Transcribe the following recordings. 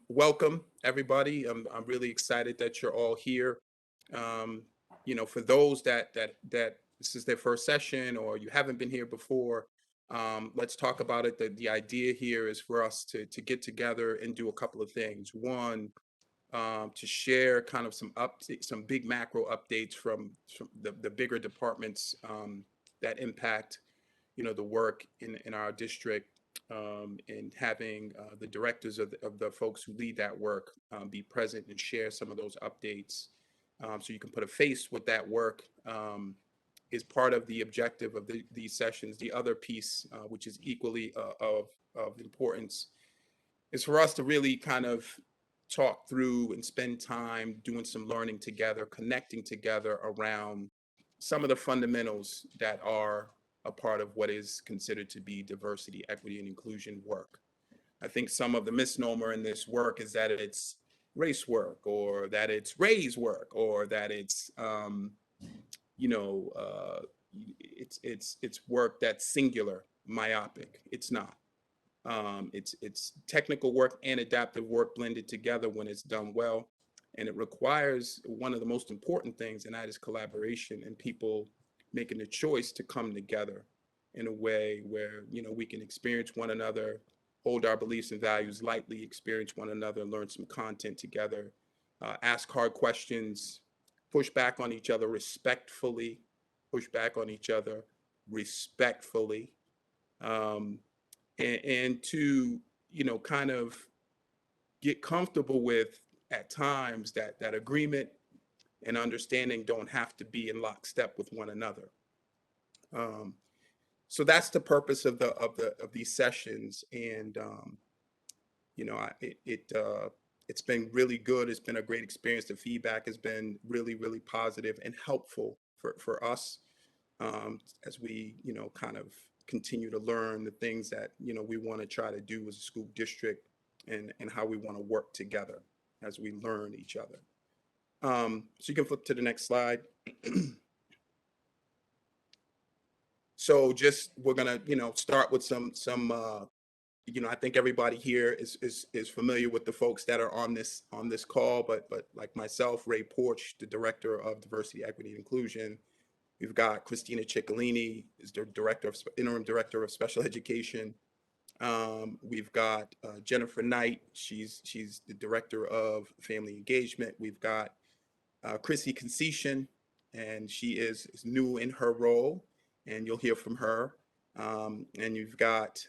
Welcome, everybody. I'm really excited that you're all here. Um, for those that this is their first session or you haven't been here before, let's talk about it. The idea here is for us to get together and do a couple of things. One, to share kind of some big macro updates from the bigger departments that impact the work in our district, and having the directors of the folks who lead that work be present and share some of those updates, so you can put a face with that work, is part of the objective of these sessions. The other piece, which is equally of importance, is for us to really kind of talk through and spend time doing some learning together, connecting together around some of the fundamentals that are a part of what is considered to be diversity, equity, and inclusion work. I think some of the misnomer in this work is that it's race work, or that it's Ray's work, or that it's you know it's work that's singular, myopic. It's not. It's technical work and adaptive work blended together when it's done well, and it requires one of the most important things, and that is collaboration and people making the choice to come together in a way where we can experience one another, hold our beliefs and values lightly, experience one another, learn some content together, ask hard questions, push back on each other respectfully, push back on each other respectfully. Um, and to kind of get comfortable with, at times, that agreement and understanding don't have to be in lockstep with one another. um, so that's the purpose of these sessions. And it's been really good. It's been a great experience. The feedback has been really, really positive and helpful for us, as we kind of continue to learn the things that we want to try to do as a school district, and how we want to work together as we learn each other. So you can flip to the next slide. So just we're gonna start with some I think everybody here is familiar with the folks that are on this call, but like myself, Ray Porch, the director of diversity, equity, and inclusion. We've got Christina Ciccolini, is the interim director of special education. We've got Jennifer Knight. She's the director of family engagement. We've got Chrissy Concession, and she is new in her role, and you'll hear from her. And you've got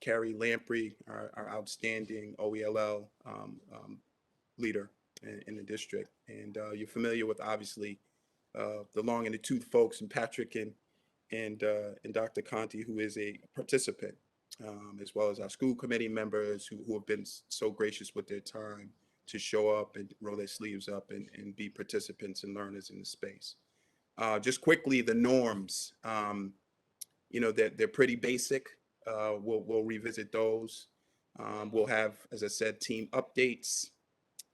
Carrie Lamprey, our outstanding OELL leader in the district. And you're familiar with, obviously, the long in the tooth folks, and Patrick and Dr. Conti, who is a participant, as well as our school committee members who have been so gracious with their time to show up and roll their sleeves up and be participants and learners in the space. Just quickly, the norms, they're pretty basic. We'll revisit those. We'll have, as I said, team updates.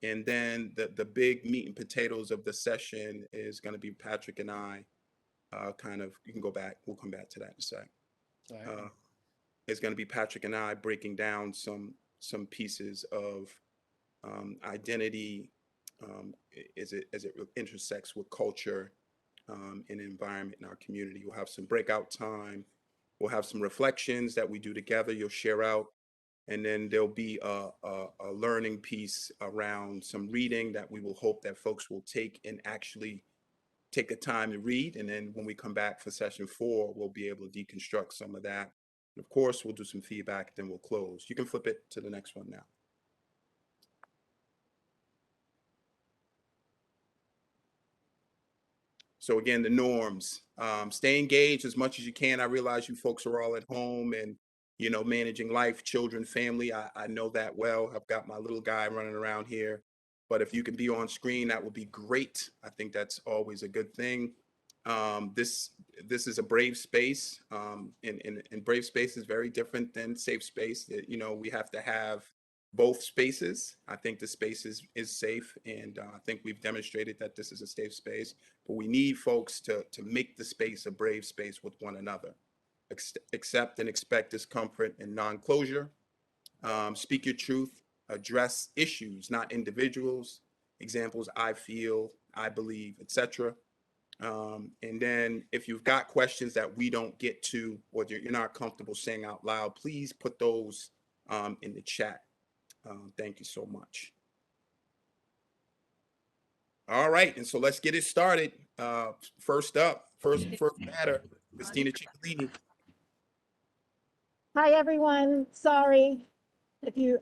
And then the big meat and potatoes of the session is going to be Patrick and I, you can go back, we'll come back to that in a sec. Uh, it's going to be Patrick and I breaking down some pieces of identity, as it intersects with culture, and environment in our community. We'll have some breakout time. We'll have some reflections that we do together. You'll share out. And then there'll be a learning piece around some reading that we will hope that folks will take and actually take the time to read. And then when we come back for session 4, we'll be able to deconstruct some of that. And of course, we'll do some feedback, then we'll close. You can flip it to the next one now. So again, the norms, stay engaged as much as you can. I realize you folks are all at home and, managing life, children, family. I know that well. I've got my little guy running around here, but if you can be on screen, that would be great. I think that's always a good thing. This is a brave space, and brave space is very different than safe space. We have to have both spaces. I think the space is safe, and I think we've demonstrated that this is a safe space. But we need folks to make the space a brave space with one another. Accept and expect discomfort and non-closure. Speak your truth. address issues, not individuals. Examples, I feel, I believe, etc. And then if you've got questions that we don't get to or you're not comfortable saying out loud, please put those in the chat. Thank you so much. All right, and so let's get it started. First batter, Christina Ciccolini. Hi, everyone. Sorry if you,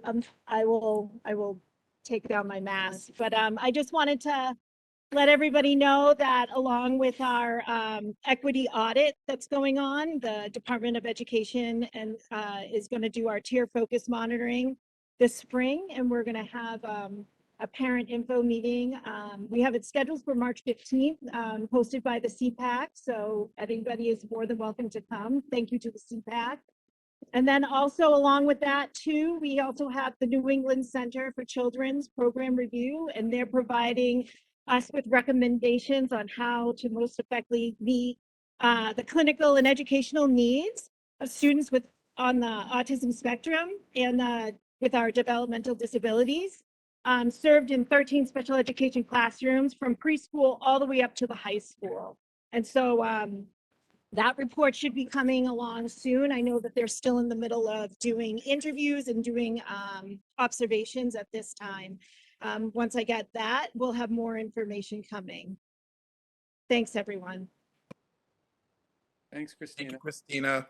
I will take down my mask, but I just wanted to let everybody know that along with our equity audit that's going on, the Department of Education and is going to do our tier focus monitoring this spring, and we're going to have a parent info meeting. We have it scheduled for March 15th, hosted by the CPAC. So anybody is more than welcome to come. Thank you to the CPAC. And then also along with that too, we also have the New England Center for Children's program review, and they're providing us with recommendations on how to most effectively meet the clinical and educational needs of students on the autism spectrum and with our developmental disabilities, served in 13 special education classrooms from preschool all the way up to the high school. And so that report should be coming along soon. I know that they're still in the middle of doing interviews and doing observations at this time. Once I get that, we'll have more information coming. Thanks, everyone. Thanks, Christina. Thank you, Christina.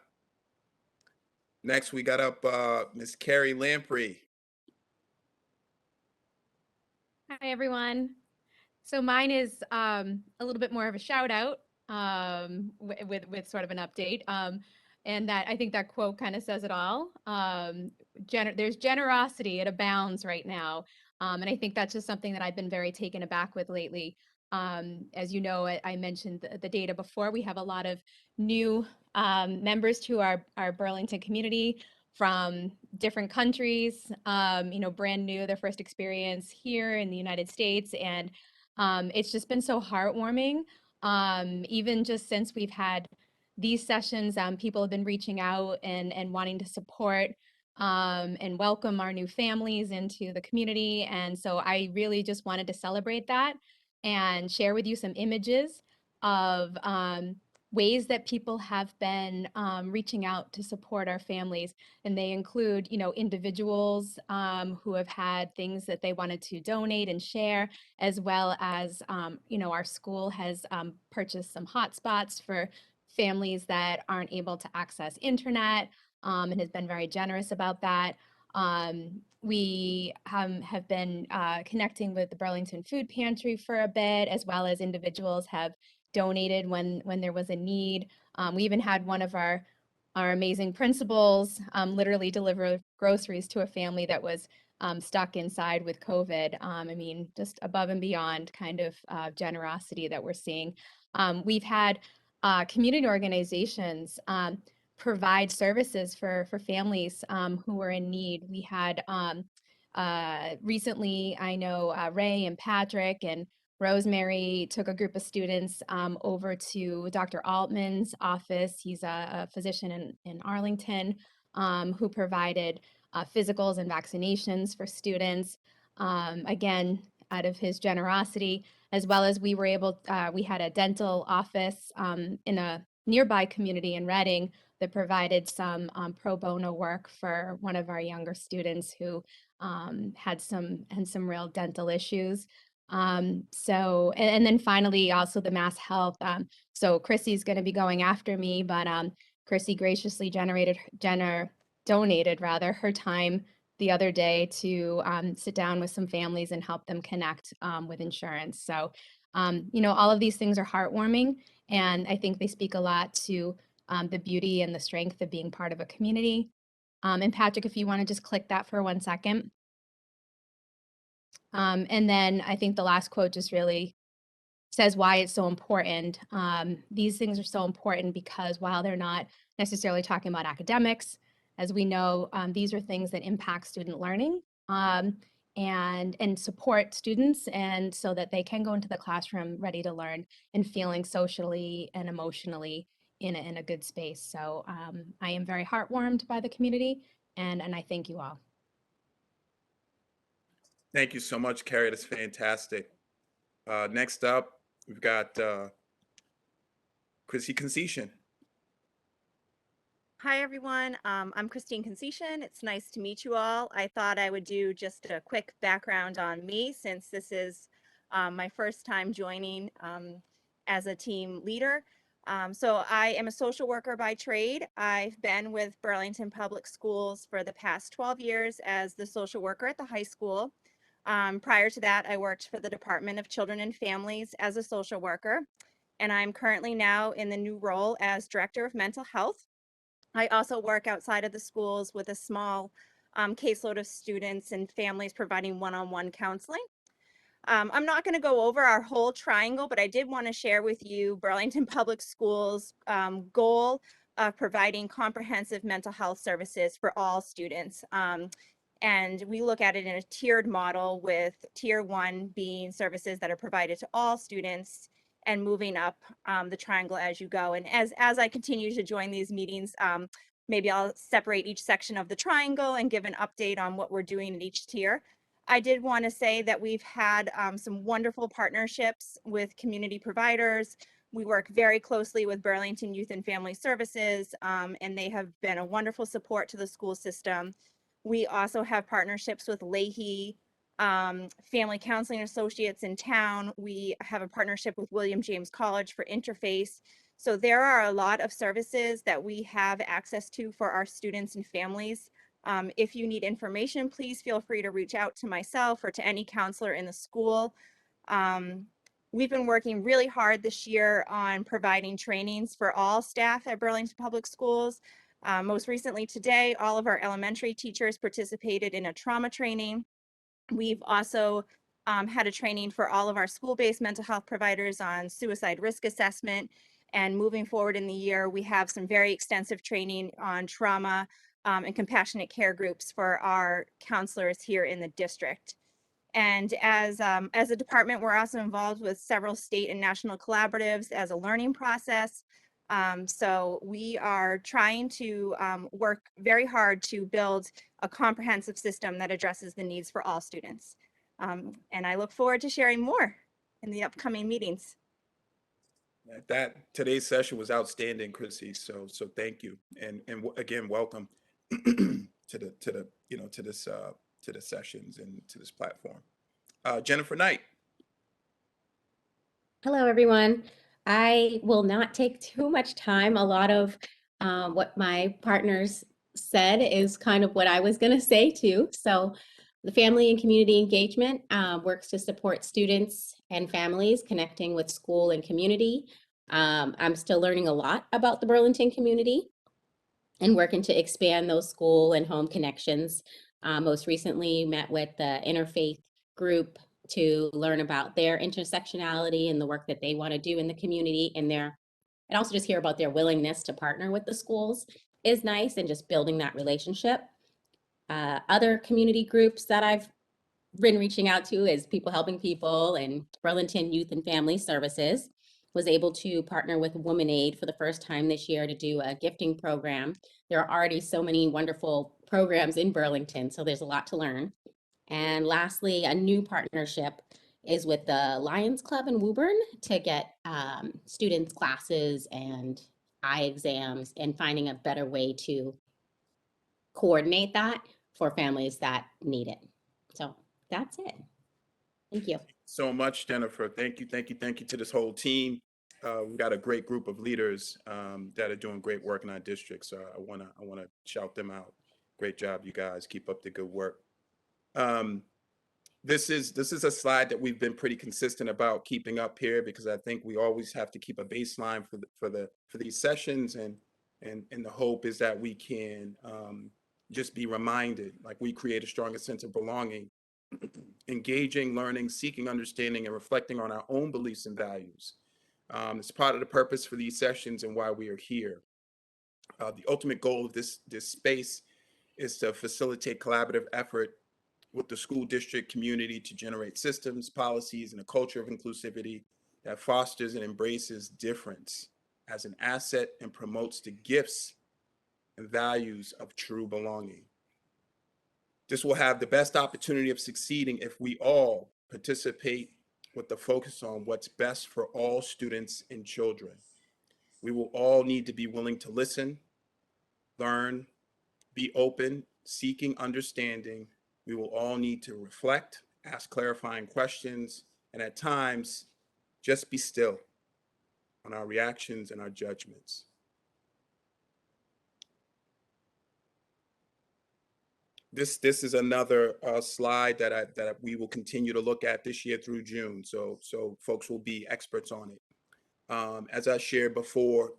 Next, we got up Ms. Carrie Lamprey. Hi, everyone. So mine is a little bit more of a shout out with sort of an update. And that I think that quote kind of says it all. There's generosity, it abounds right now. And I think that's just something that I've been very taken aback with lately. As you know, I mentioned the data before. We have a lot of new members to our Burlington community from different countries, brand new, their first experience here in the United States. And it's just been so heartwarming. Even just since we've had these sessions, people have been reaching out and wanting to support and welcome our new families into the community. And so I really just wanted to celebrate that and share with you some images of ways that people have been reaching out to support our families. And they include, individuals who have had things that they wanted to donate and share, as well as, our school has purchased some hotspots for families that aren't able to access internet and has been very generous about that. We have been connecting with the Burlington Food Pantry for a bit, as well as individuals have donated when there was a need. We even had one of our amazing principals literally deliver groceries to a family that was stuck inside with COVID. I mean, just above and beyond kind of generosity that we're seeing. We've had community organizations provide services for families who are in need. We had recently, I know Ray and Patrick and Rosemary took a group of students over to Dr. Altman's office. He's a physician in Arlington who provided physicals and vaccinations for students, again, out of his generosity, as well as we had a dental office in a nearby community in Reading that provided some pro bono work for one of our younger students who had some real dental issues. And then finally, also the Mass Health. So Chrissy's going to be going after me, but Chrissy graciously donated her time the other day to sit down with some families and help them connect with insurance. So, all of these things are heartwarming, and I think they speak a lot to the beauty and the strength of being part of a community. And Patrick, if you want to just click that for 1 second. And then I think the last quote just really says why it's so important. These things are so important because while they're not necessarily talking about academics, as we know, these are things that impact student learning and support students, and so that they can go into the classroom ready to learn and feeling socially and emotionally in a good space. So I am very heartwarmed by the community, and I thank you all. Thank you so much, Carrie. That's fantastic. Next up, we've got Chrissy Concession. Hi, everyone. I'm Christine Concession. It's nice to meet you all. I thought I would do just a quick background on me since this is my first time joining as a team leader. So I am a social worker by trade. I've been with Burlington Public Schools for the past 12 years as the social worker at the high school. Prior to that, I worked for the Department of Children and Families as a social worker, and I'm currently now in the new role as Director of Mental Health. I also work outside of the schools with a small caseload of students and families providing one-on-one counseling. I'm not going to go over our whole triangle, but I did want to share with you Burlington Public Schools' goal of providing comprehensive mental health services for all students. And we look at it in a tiered model, with tier 1 being services that are provided to all students, and moving up the triangle as you go. And as I continue to join these meetings, maybe I'll separate each section of the triangle and give an update on what we're doing in each tier. I did want to say that we've had some wonderful partnerships with community providers. We work very closely with Burlington Youth and Family Services, and they have been a wonderful support to the school system. We also have partnerships with Leahy Family Counseling Associates in town. We have a partnership with William James College for Interface. So there are a lot of services that we have access to for our students and families. If you need information, please feel free to reach out to myself or to any counselor in the school. We've been working really hard this year on providing trainings for all staff at Burlington Public Schools. Most recently today, all of our elementary teachers participated in a trauma training. We've also had a training for all of our school-based mental health providers on suicide risk assessment. And moving forward in the year, we have some very extensive training on trauma and compassionate care groups for our counselors here in the district. And as a department, we're also involved with several state and national collaboratives as a learning process. So we are trying to work very hard to build a comprehensive system that addresses the needs for all students. And I look forward to sharing more in the upcoming meetings. Today's session was outstanding, Chrissy. So thank you, and again, welcome to the sessions and to this platform. Jennifer Knight. Hello, everyone. I will not take too much time. A lot of what my partners said is kind of what I was going to say too. So the family and community engagement works to support students and families connecting with school and community. I'm still learning a lot about the Burlington community and working to expand those school and home connections. Most recently met with the interfaith group to learn about their intersectionality and the work that they want to do in the community, and also just hear about their willingness to partner with the schools is nice, and just building that relationship. Other community groups that I've been reaching out to is People Helping People and Burlington Youth and Family Services. Was able to partner with WomanAid for the first time this year to do a gifting program. There are already so many wonderful programs in Burlington, so there's a lot to learn. And lastly, a new partnership is with the Lions Club in Woburn to get students classes and eye exams, and finding a better way to coordinate that for families that need it. So that's it. Thank you. So much, Jennifer. Thank you to this whole team. We've got a great group of leaders that are doing great work in our district. So I wanna shout them out. Great job, you guys. Keep up the good work. This is a slide that we've been pretty consistent about keeping up here, because I think we always have to keep a baseline for these sessions, and the hope is that we can just be reminded, like we create a stronger sense of belonging, engaging, learning, seeking understanding, and reflecting on our own beliefs and values. It's part of the purpose for these sessions and why we are here. The ultimate goal of this space is to facilitate collaborative effort with the school district community to generate systems, policies, and a culture of inclusivity that fosters and embraces difference as an asset and promotes the gifts and values of true belonging. This will have the best opportunity of succeeding if we all participate with the focus on what's best for all students and children. We will all need to be willing to listen, learn, be open, seeking understanding. We will all need to reflect, ask clarifying questions, and at times, just be still on our reactions and our judgments. This is another slide that we will continue to look at this year through June. So folks will be experts on it. As I shared before,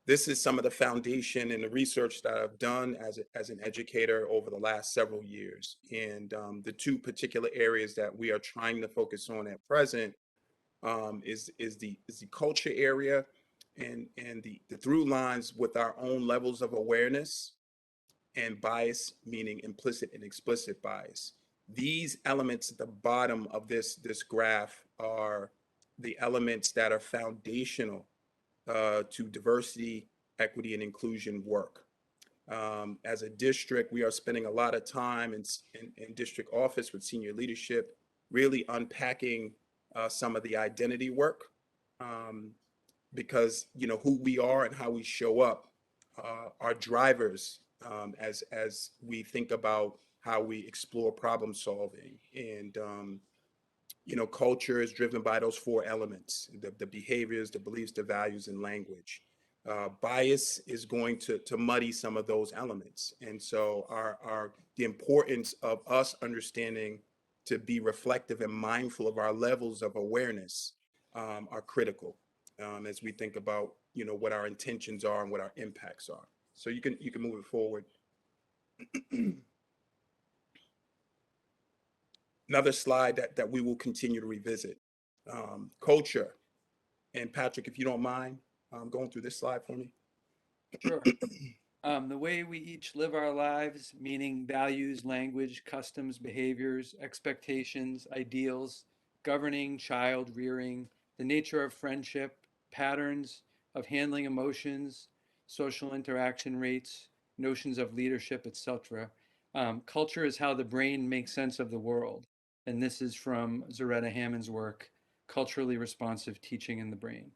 this is some of the foundation and the research that I've done as an educator over the last several years. And the two particular areas that we are trying to focus on at present is the culture area and the through lines with our own levels of awareness, and bias, meaning implicit and explicit bias. These elements at the bottom of this graph are the elements that are foundational to diversity, equity, and inclusion work. As a district, we are spending a lot of time in district office with senior leadership, really unpacking some of the identity work, because who we are and how we show up are drivers as we think about how we explore problem solving. And culture is driven by those four elements: the behaviors, the beliefs, the values, and language. Bias is going to muddy some of those elements, and so the importance of us understanding to be reflective and mindful of our levels of awareness are critical as we think about what our intentions are and what our impacts are. So you can move it forward. Another slide that we will continue to revisit. Culture. And Patrick, if you don't mind going through this slide for me. Sure. The way we each live our lives, meaning values, language, customs, behaviors, expectations, ideals, governing, child rearing, the nature of friendship, patterns of handling emotions, social interaction rates, notions of leadership, etc. Culture is how the brain makes sense of the world. And this is from Zaretta Hammond's work, Culturally Responsive Teaching in the Brain.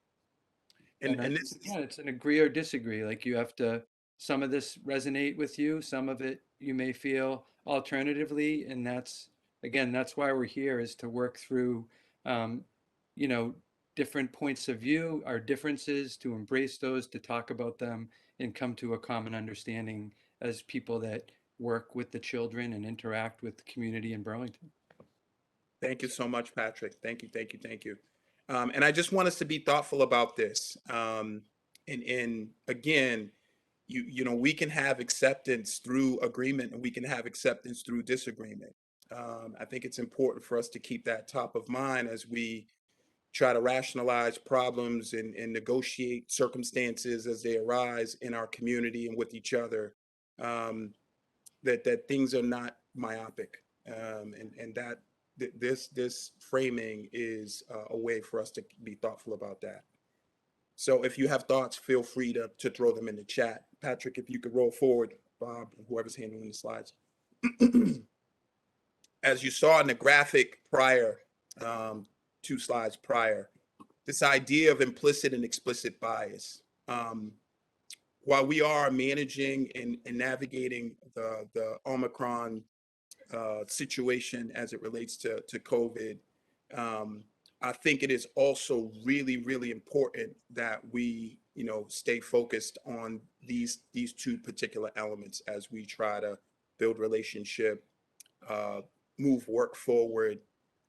And this Yeah, it's an agree or disagree. Like you have to, some of this resonate with you, some of it you may feel alternatively. And that's, again, that's why we're here, is to work through, you know, different points of view, our differences, to embrace those, to talk about them, and come to a common understanding as people that work with the children and interact with the community in Burlington. Thank you so much, Patrick. Thank you. And I just want us to be thoughtful about this. And again, we can have acceptance through agreement, and we can have acceptance through disagreement. I think it's important for us to keep that top of mind as we try to rationalize problems and negotiate circumstances as they arise in our community and with each other. That things are not myopic, and that this framing is a way for us to be thoughtful about that. So if you have thoughts, feel free to throw them in the chat. Patrick, if you could roll forward, Bob, whoever's handling the slides. As you saw in the graphic prior, 2 slides prior, this idea of implicit and explicit bias. While we are managing and navigating the Omicron situation as it relates to COVID, I think it is also really, really important that we, stay focused on these 2 particular elements as we try to build relationship, move work forward,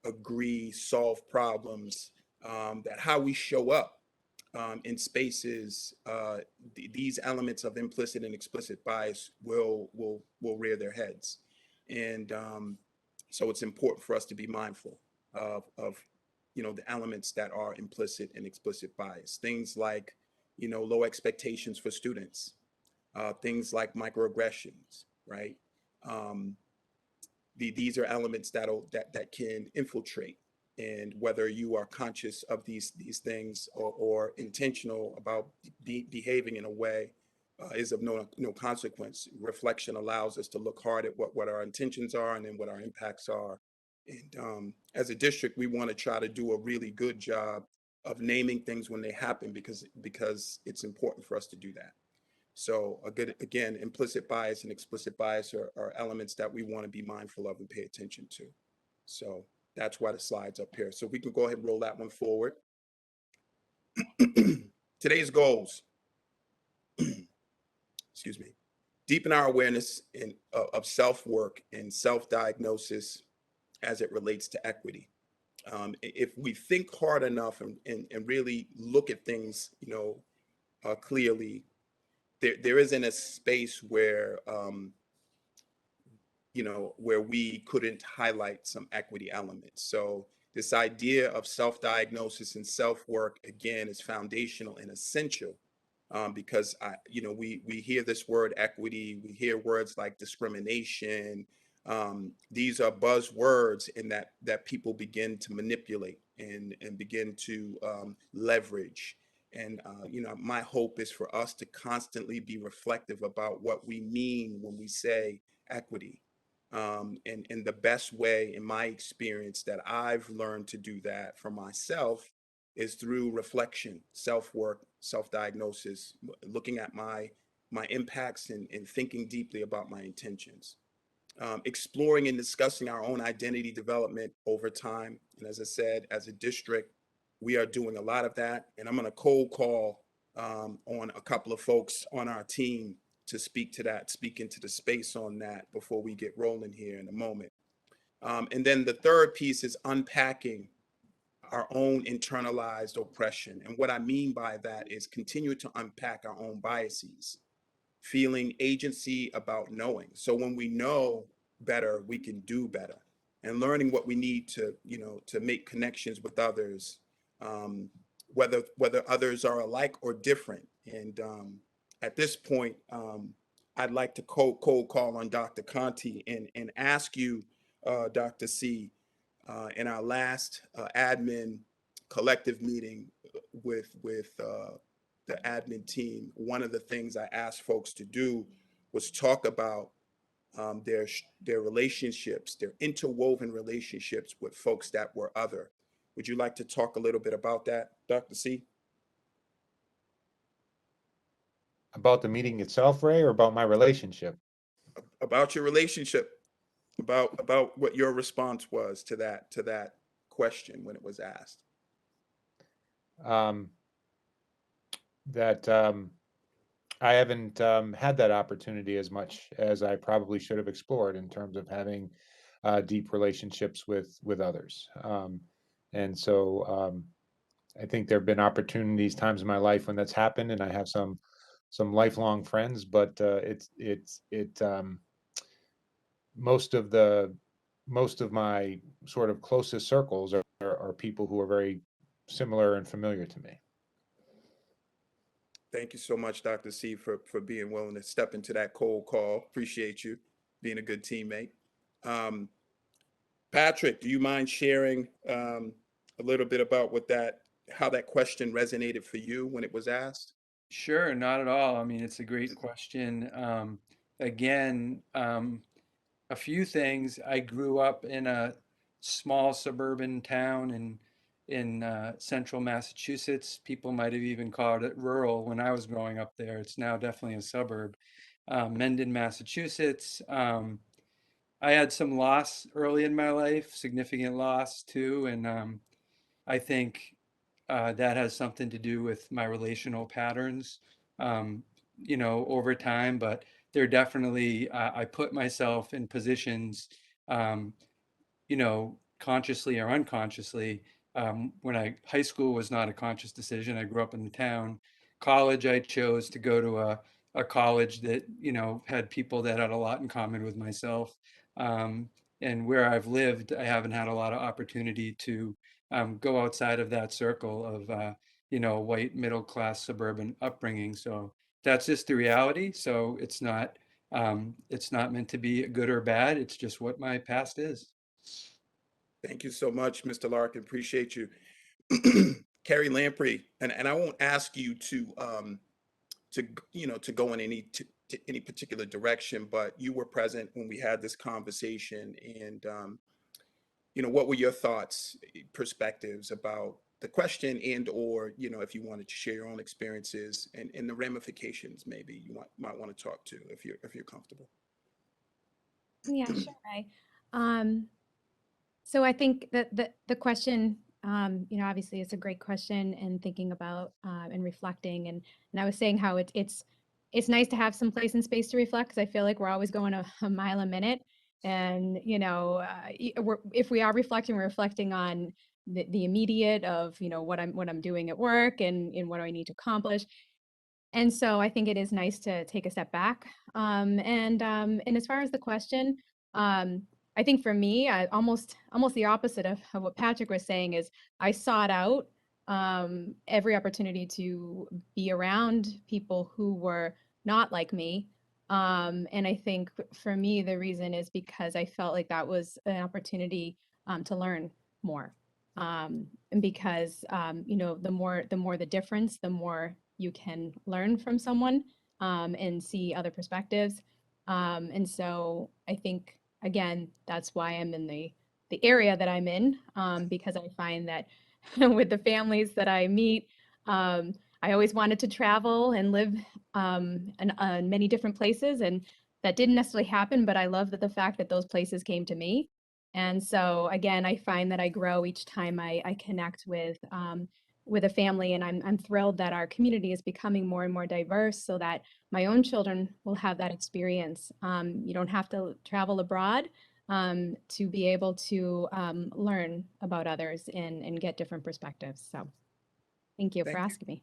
agree, solve problems, that how we show up in spaces, these elements of implicit and explicit bias will rear their heads. And so it's important for us to be mindful of the elements that are implicit and explicit bias. Things like, low expectations for students, things like microaggressions, right? These are elements that can infiltrate. And whether you are conscious of these things or intentional about behaving in a way is of no consequence. Reflection allows us to look hard at what our intentions are and then what our impacts are. And as a district, we want to try to do a really good job of naming things when they happen because it's important for us to do that. So again, implicit bias and explicit bias are elements that we want to be mindful of and pay attention to. So that's why the slide's up here. So we can go ahead and roll that one forward. Today's goals. Excuse me. Deepen our awareness of self-work and self-diagnosis as it relates to equity. If we think hard enough and really look at things, clearly, there isn't a space where, where we couldn't highlight some equity elements. So this idea of self-diagnosis and self-work, again, is foundational and essential. Because we hear this word equity, we hear words like discrimination. These are buzzwords in that people begin to manipulate and begin to leverage. And my hope is for us to constantly be reflective about what we mean when we say equity. And the best way, in my experience, that I've learned to do that for myself is through reflection, self-work, self-diagnosis, looking at my impacts and thinking deeply about my intentions. Exploring and discussing our own identity development over time. And as I said, as a district, we are doing a lot of that. And I'm going to cold call on a couple of folks on our team to speak to that, speak into the space on that before we get rolling here in a moment. And then the third piece is unpacking our own internalized oppression. And what I mean by that is continue to unpack our own biases, feeling agency about knowing. So when we know better, we can do better, and learning what we need to, to make connections with others, whether others are alike or different. And at this point, I'd like to cold call on Dr. Conti and ask you, Dr. C, in our last admin collective meeting with the admin team, one of the things I asked folks to do was talk about their relationships, their interwoven relationships with folks that were other. Would you like to talk a little bit about that, Dr. C? About the meeting itself, Ray, or about my relationship? About your relationship, about what your response was to that question when it was asked. That I haven't had that opportunity as much as I probably should have explored in terms of having deep relationships with others. And so I think there have been opportunities, times in my life when that's happened, and I have some lifelong friends, but most of my sort of closest circles are people who are very similar and familiar to me. Thank you so much, Dr. C, for being willing to step into that cold call. Appreciate you being a good teammate. Patrick, do you mind sharing a little bit about how that question resonated for you when it was asked? Sure, not at all. I mean, it's a great question. Again, a few things. I grew up in a small suburban town in central Massachusetts. People might have even called it rural when I was growing up there. It's now definitely a suburb. Mendon, Massachusetts. I had some loss early in my life, significant loss too, and I think that has something to do with my relational patterns, over time. But they're definitely, I put myself in positions, um, consciously or unconsciously. When high school was not a conscious decision. I grew up in the town. College, I chose to go to a college that, had people that had a lot in common with myself. Um, and where I've lived, I haven't had a lot of opportunity to go outside of that circle of, white middle class suburban upbringing. So that's just the reality. So it's not meant to be good or bad. It's just what my past is. Thank you so much, Mr. Larkin. Appreciate you. Carrie Lamprey, and I won't ask you to to go in to any particular direction, but you were present when we had this conversation. And what were your thoughts, perspectives about the question, and or if you wanted to share your own experiences and the ramifications, maybe you might want to talk to, if you're comfortable. Yeah, sure. So I think that the question, obviously it's a great question, and thinking about and reflecting, and I was saying how it's nice to have some place and space to reflect, because I feel like we're always going a mile a minute, and if we are reflecting, we're reflecting on the immediate of what I'm doing at work, and what do I need to accomplish. And so I think it is nice to take a step back. And as far as the question, I think for me, almost the opposite of what Patrick was saying is I sought out every opportunity to be around people who were not like me. And I think for me, the reason is because I felt like that was an opportunity to learn more. And because the more the difference, the more you can learn from someone, and see other perspectives. And so I think, again, that's why I'm in the area that I'm in, because I find that with the families that I meet, I always wanted to travel and live in many different places, and that didn't necessarily happen, but I love that the fact that those places came to me. And so again, I find that I grow each time I connect with a family, and I'm thrilled that our community is becoming more and more diverse, so that my own children will have that experience. You don't have to travel abroad to be able to learn about others and get different perspectives. So thank you for asking me.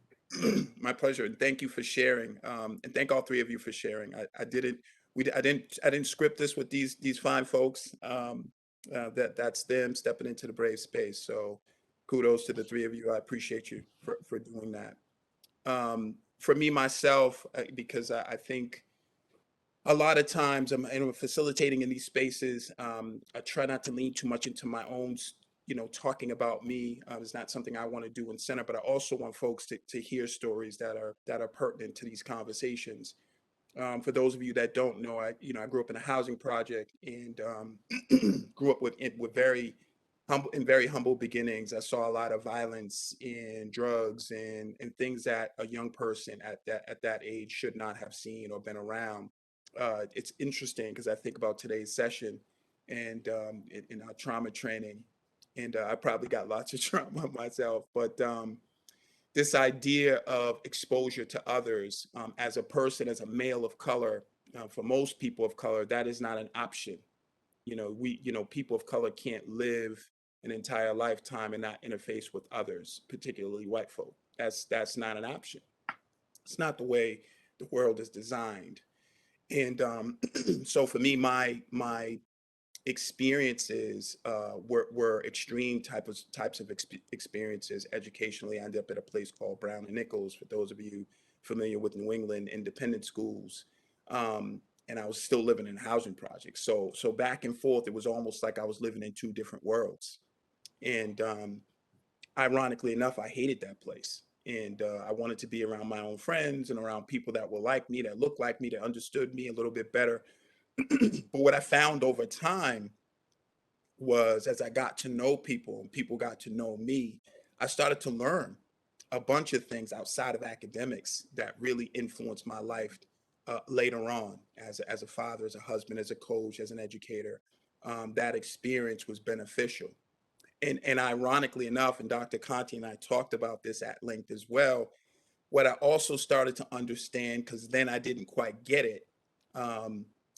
My pleasure, and thank you for sharing. And thank all three of you for sharing. I didn't script this with these fine folks. That's them stepping into the brave space. So kudos to the three of you. I appreciate you for doing that. For me, myself, because I think a lot of times I'm facilitating in these spaces. I try not to lean too much into my own, talking about me. It's not something I want to do in center, but I also want folks to hear stories that are pertinent to these conversations. For those of you that don't know, I grew up in a housing project, and grew up with very humble beginnings. I saw a lot of violence and drugs and things that a young person at that age should not have seen or been around. It's interesting because I think about today's session and in our trauma training, and I probably got lots of trauma myself, but this idea of exposure to others, as a person, as a male of color, for most people of color, that is not an option. People of color can't live an entire lifetime and not interface with others, particularly white folk. That's not an option. It's not the way the world is designed. And so for me, my experiences were extreme types of experiences. Educationally, I ended up at a place called Brown and Nichols, for those of you familiar with New England independent schools. And I was still living in housing projects. So back and forth, it was almost like I was living in two different worlds. And ironically enough, I hated that place. And I wanted to be around my own friends and around people that were like me, that looked like me, that understood me a little bit better. But what I found over time was, as I got to know people and people got to know me, I started to learn a bunch of things outside of academics that really influenced my life later on, as a father, as a husband, as a coach, as an educator. That experience was beneficial. And ironically enough, and Dr. Conti and I talked about this at length as well, what I also started to understand, because then I didn't quite get it,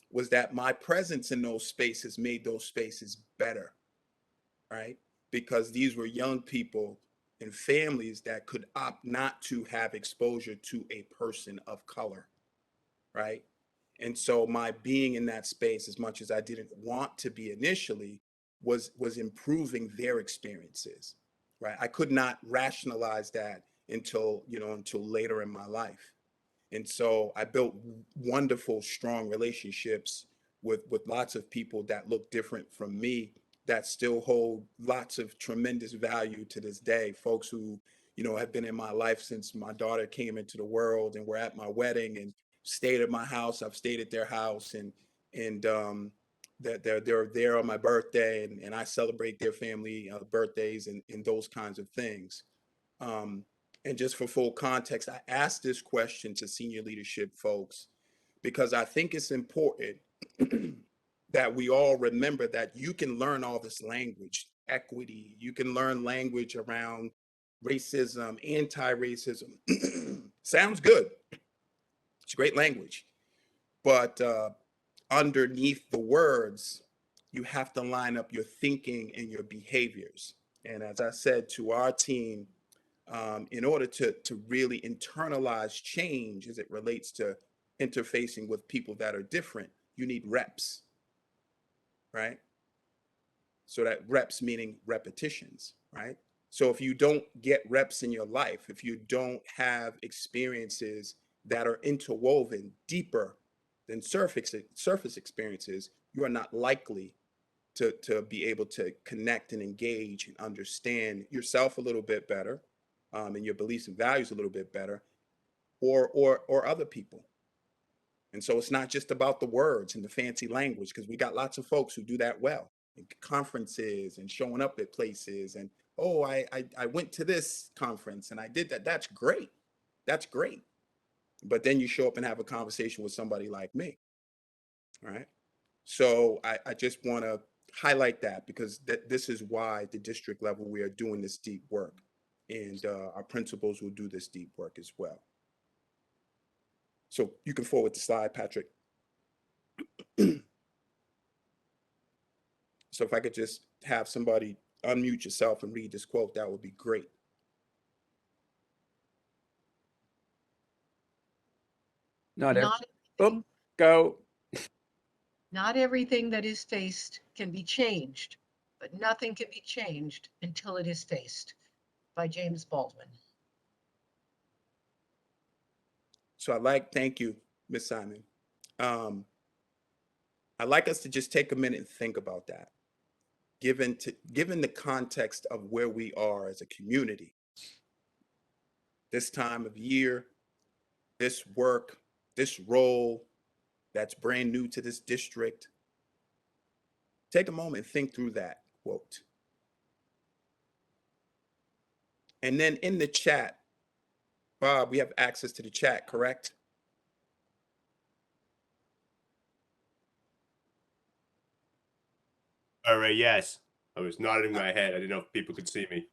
was that my presence in those spaces made those spaces better, right? Because these were young people and families that could opt not to have exposure to a person of color, right? And so my being in that space, as much as I didn't want to be initially, was improving their experiences, right? I could not rationalize that until later in my life. And so I built wonderful, strong relationships with lots of people that look different from me, that still hold lots of tremendous value to this day. Folks who, have been in my life since my daughter came into the world, and we're at my wedding and stayed at my house. I've stayed at their house, and that they're there on my birthday, and I celebrate their family birthdays and those kinds of things. And just for full context, I asked this question to senior leadership folks because I think it's important that we all remember that you can learn all this language, equity, you can learn language around racism, anti-racism. Sounds good. It's great language. But underneath the words, you have to line up your thinking and your behaviors. And as I said to our team, in order to really internalize change as it relates to interfacing with people that are different, you need reps, right? So that reps meaning repetitions, right? So if you don't get reps in your life, if you don't have experiences that are interwoven deeper than surface experiences, you are not likely to be able to connect and engage and understand yourself a little bit better, and your beliefs and values a little bit better, or other people. And so it's not just about the words and the fancy language, because we got lots of folks who do that well in conferences and showing up at places. And, oh, I went to this conference and I did that. That's great. That's great. But then you show up and have a conversation with somebody like me. All right. So I just want to highlight that, because this is why at the district level we are doing this deep work, and our principals will do this deep work as well. So you can forward the slide, Patrick. So if I could just have somebody unmute yourself and read this quote, that would be great. Not everything, go. not everything that is faced can be changed, but nothing can be changed until it is faced. By James Baldwin. So thank you, Ms. Simon. I'd like us to just take a minute and think about that, given the context of where we are as a community, this time of year, this work, this role that's brand new to this district. Take a moment and think through that quote. And then in the chat, Bob, we have access to the chat, correct? All right, yes. I was nodding my head. I didn't know if people could see me.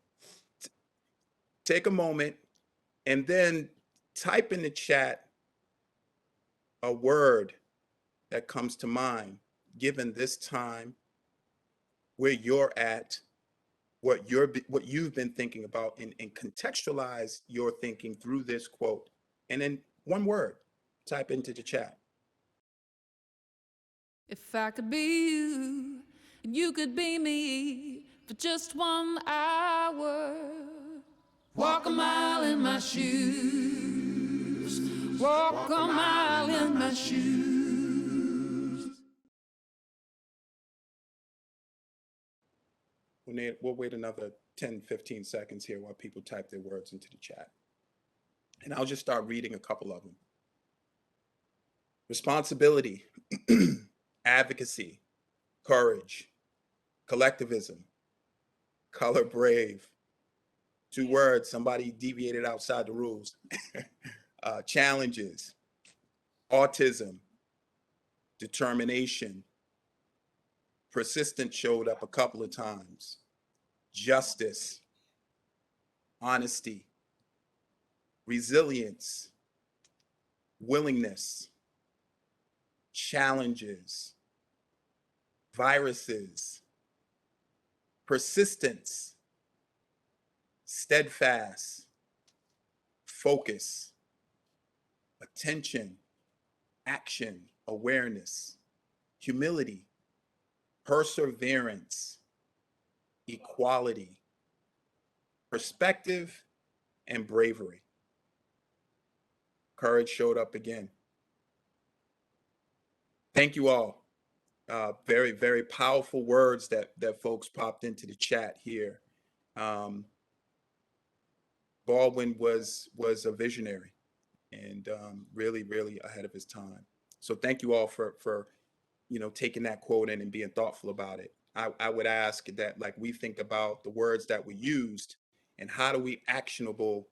Take a moment and then type in the chat a word that comes to mind, given this time, where you're at, what you've been thinking about, and contextualize your thinking through this quote. And then one word, type into the chat. If I could be you, and you could be me for just 1 hour. Walk a mile in my shoes. Walk a mile in my shoes. We'll wait another 10, 15 seconds here while people type their words into the chat. And I'll just start reading a couple of them. Responsibility, advocacy, courage, collectivism, color brave. 2 words, somebody deviated outside the rules. Challenges, autism, determination, persistent showed up a couple of times, justice, honesty, resilience, willingness, challenges, viruses, persistence, steadfast, focus, attention, action, awareness, humility, perseverance, equality, perspective, and bravery. Courage showed up again. Thank you all. Very, very powerful words that folks popped into the chat here. Baldwin was a visionary and really, really ahead of his time. So thank you all for taking that quote in and being thoughtful about it. I would ask that, like, we think about the words that we used and how do we actionable,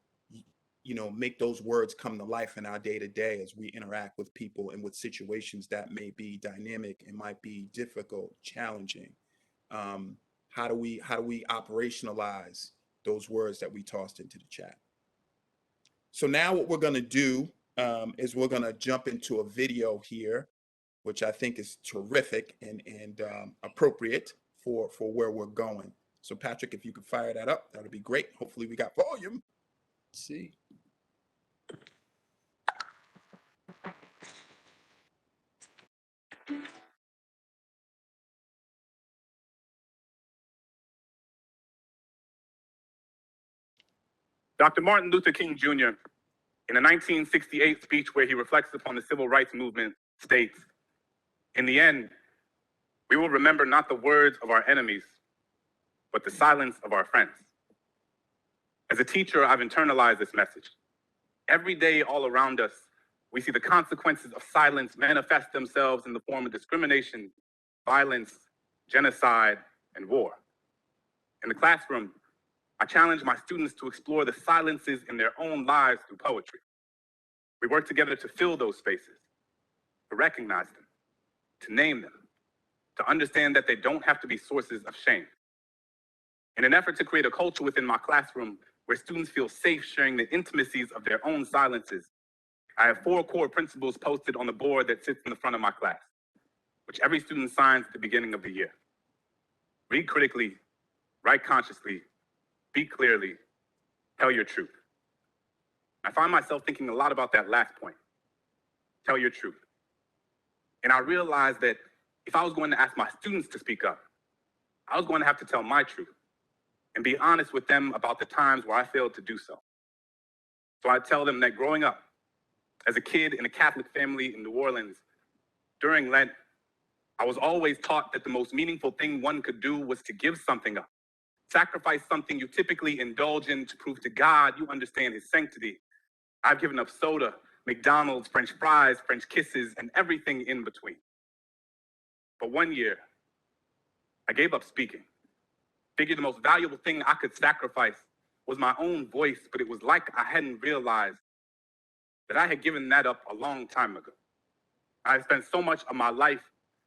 make those words come to life in our day to day as we interact with people and with situations that may be dynamic and might be difficult, challenging. How do we operationalize those words that we tossed into the chat? So now what we're going to do is we're going to jump into a video here, which I think is terrific and appropriate for where we're going. So Patrick, if you could fire that up, that would be great. Hopefully we got volume. Let's see. Dr. Martin Luther King Jr., in a 1968 speech where he reflects upon the civil rights movement, states, "In the end, we will remember not the words of our enemies, but the silence of our friends." As a teacher, I've internalized this message. Every day, all around us, we see the consequences of silence manifest themselves in the form of discrimination, violence, genocide, and war. In the classroom, I challenge my students to explore the silences in their own lives through poetry. We work together to fill those spaces, to recognize them, to name them, to understand that they don't have to be sources of shame. In an effort to create a culture within my classroom where students feel safe sharing the intimacies of their own silences, I have 4 core principles posted on the board that sits in the front of my class, which every student signs at the beginning of the year. Read critically, write consciously, speak clearly, tell your truth. I find myself thinking a lot about that last point, tell your truth. And I realized that if I was going to ask my students to speak up, I was going to have to tell my truth and be honest with them about the times where I failed to do so. So I tell them that growing up as a kid in a Catholic family in New Orleans, during Lent, I was always taught that the most meaningful thing one could do was to give something up, sacrifice something you typically indulge in to prove to God you understand his sanctity. I've given up soda, McDonald's, French fries, French kisses, and everything in between. But one year, I gave up speaking. Figured the most valuable thing I could sacrifice was my own voice, but it was like I hadn't realized that I had given that up a long time ago. I had spent so much of my life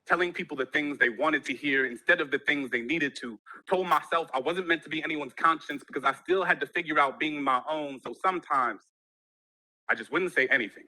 telling people the things they wanted to hear instead of the things they needed to. Told myself I wasn't meant to be anyone's conscience because I still had to figure out being my own. So sometimes I just wouldn't say anything,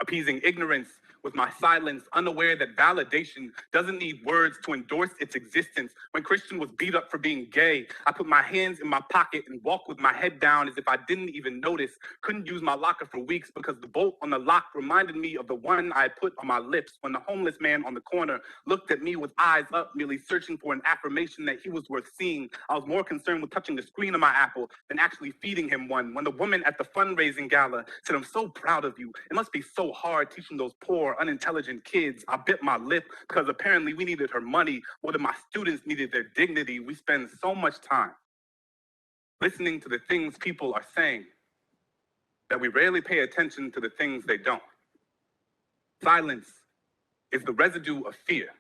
appeasing ignorance with my silence, unaware that validation doesn't need words to endorse its existence. When Christian was beat up for being gay, I put my hands in my pocket and walked with my head down as if I didn't even notice. Couldn't use my locker for weeks because the bolt on the lock reminded me of the one I had put on my lips when the homeless man on the corner looked at me with eyes up, merely searching for an affirmation that he was worth seeing. I was more concerned with touching the screen of my Apple than actually feeding him one. When the woman at the fundraising gala said, "I'm so proud of you. It must be so hard teaching those poor, unintelligent kids," I bit my lip because apparently we needed her money more than my students needed their dignity. We spend so much time listening to the things people are saying that we rarely pay attention to the things they don't. Silence is the residue of fear.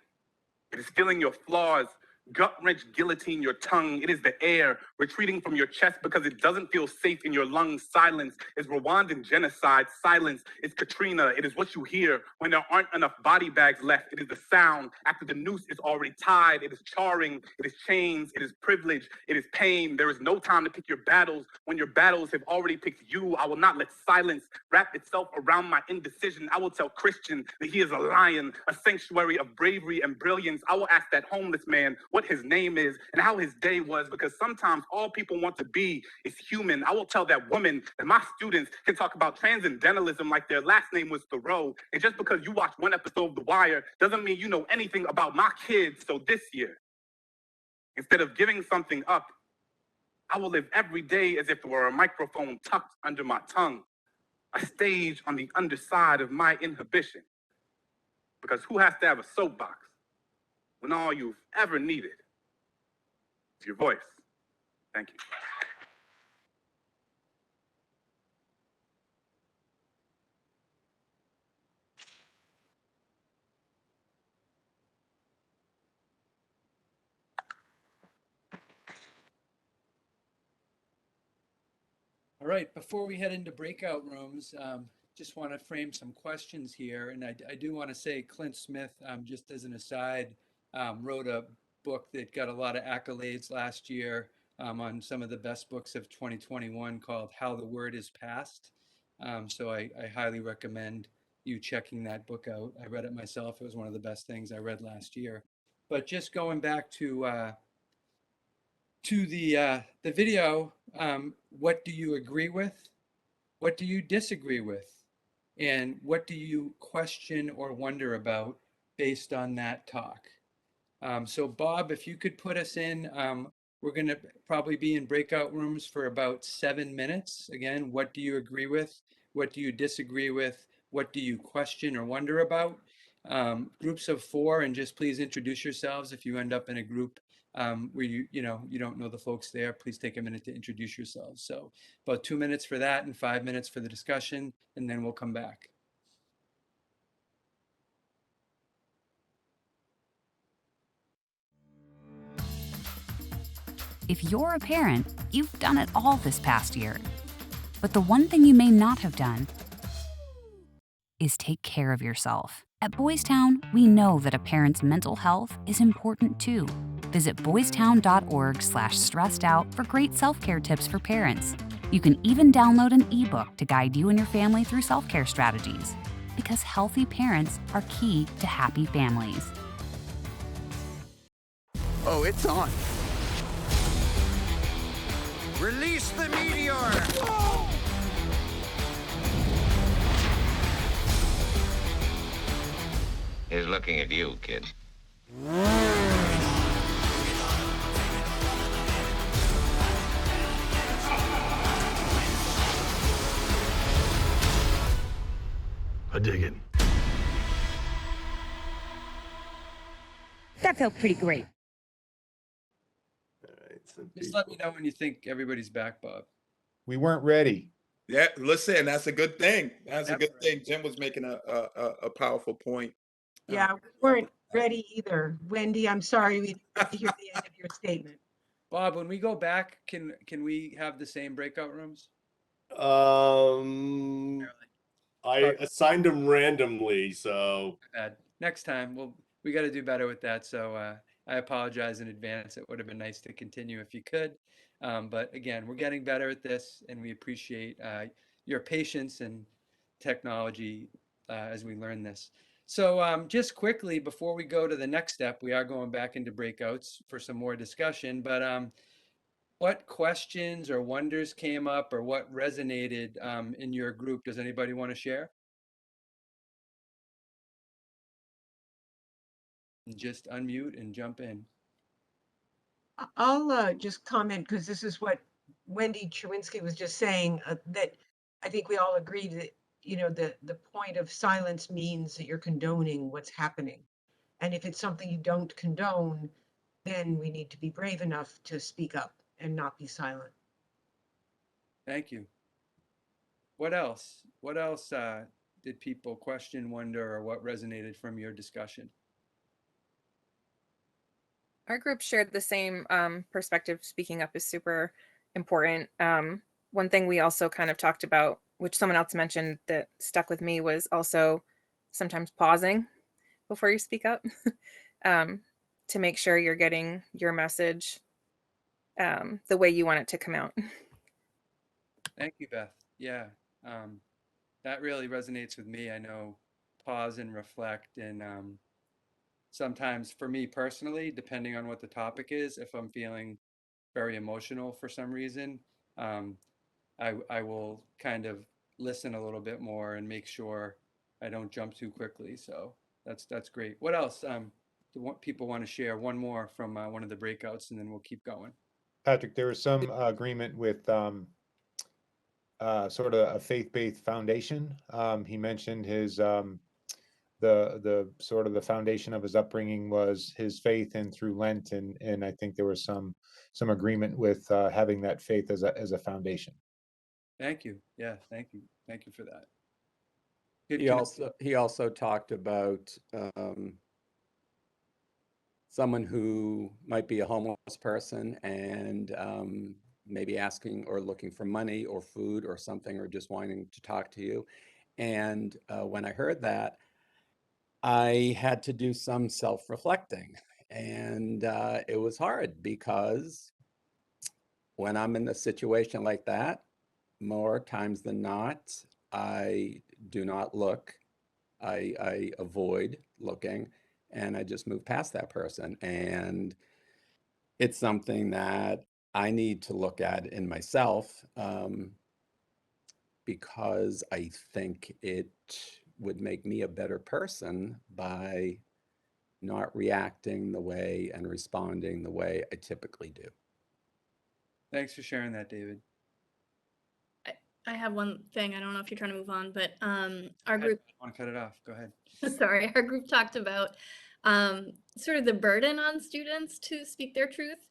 It is feeling your flaws, gut-wrench guillotine your tongue. It is the air retreating from your chest because it doesn't feel safe in your lungs. Silence is Rwandan genocide. Silence is Katrina. It is what you hear when there aren't enough body bags left. It is the sound after the noose is already tied. It is charring. It is chains. It is privilege. It is pain. There is no time to pick your battles when your battles have already picked you. I will not let silence wrap itself around my indecision. I will tell Christian that he is a lion, a sanctuary of bravery and brilliance. I will ask that homeless man what his name is and how his day was, because sometimes all people want to be is human. I will tell that woman that my students can talk about transcendentalism like their last name was Thoreau. And just because you watch one episode of The Wire doesn't mean you know anything about my kids. So this year, instead of giving something up, I will live every day as if there were a microphone tucked under my tongue, a stage on the underside of my inhibition. Because who has to have a soapbox when all you've ever needed is your voice? Thank you. right, before we head into breakout rooms, just want to frame some questions here. And I do want to say Clint Smith, just as an aside, wrote a book that got a lot of accolades last year on some of the best books of 2021 called How the Word is Passed. So I highly recommend you checking that book out. I read it myself. It was one of the best things I read last year. But just going back to the video, what do you agree with? What do you disagree with? And what do you question or wonder about based on that talk? So Bob, if you could put us in, we're going to probably be in breakout rooms for about 7 minutes. Again, what do you agree with? What do you disagree with? What do you question or wonder about? Groups of 4, and just please introduce yourselves. If you end up in a group where you don't know the folks there, please take a minute to introduce yourselves. So about 2 minutes for that and 5 minutes for the discussion, and then we'll come back. If you're a parent, you've done it all this past year. But the one thing you may not have done is take care of yourself. At Boys Town, we know that a parent's mental health is important too. Visit boystown.org/stressedOut for great self-care tips for parents. You can even download an ebook to guide you and your family through self-care strategies. Because healthy parents are key to happy families. Oh, it's on. Release the meteor! Whoa! He's looking at you, kid. I dig it. That felt pretty great. Just let me know when you think everybody's back, Bob. We weren't ready. Yeah, listen, that's a good thing. That's a good thing. Jim was making a powerful point. Yeah, we weren't ready either. Wendy, I'm sorry we didn't get to hear the end of your statement. Bob, when we go back, can we have the same breakout rooms? I assigned them randomly, so Bad. Next time, we got to do better with that. So I apologize in advance. It would have been nice to continue if you could. But again, we're getting better at this, and we appreciate your patience and technology as we learn this. So just quickly, before we go to the next step, we are going back into breakouts for some more discussion. But what questions or wonders came up, or what resonated in your group? Does anybody want to share? Just unmute and jump in. I'll just comment, because this is what Wendy Chewinski was just saying, that I think we all agree that, the point of silence means that you're condoning what's happening. And if it's something you don't condone, then we need to be brave enough to speak up and not be silent. Thank you. What else? What else did people question, wonder, or what resonated from your discussion? Our group shared the same perspective. Speaking up is super important. One thing we also kind of talked about, which someone else mentioned that stuck with me, was also sometimes pausing before you speak up to make sure you're getting your message the way you want it to come out. Thank you, Beth. Yeah, that really resonates with me. I know pause and reflect, and sometimes for me personally, depending on what the topic is, if I'm feeling very emotional for some reason, I will kind of listen a little bit more and make sure I don't jump too quickly. So that's great. What else do people want to share? One more from one of the breakouts, and then we'll keep going. Patrick, there was some agreement with sort of a faith-based foundation. He mentioned his the sort of the foundation of his upbringing was his faith, and through Lent, and I think there was some agreement with having that faith as a foundation. Thank you. Yeah, thank you for that. He also talked about someone who might be a homeless person and maybe asking or looking for money or food or something, or just wanting to talk to you. And when I heard that, I had to do some self-reflecting. And it was hard because when I'm in a situation like that, more times than not, I do not look. I avoid looking, and I just move past that person. And it's something that I need to look at in myself, because I think it would make me a better person by not reacting the way and responding the way I typically do. Thanks for sharing that, David. I have one thing. I don't know if you're trying to move on, but our I group, want to cut it off. Go ahead. sorry, our group talked about sort of the burden on students to speak their truth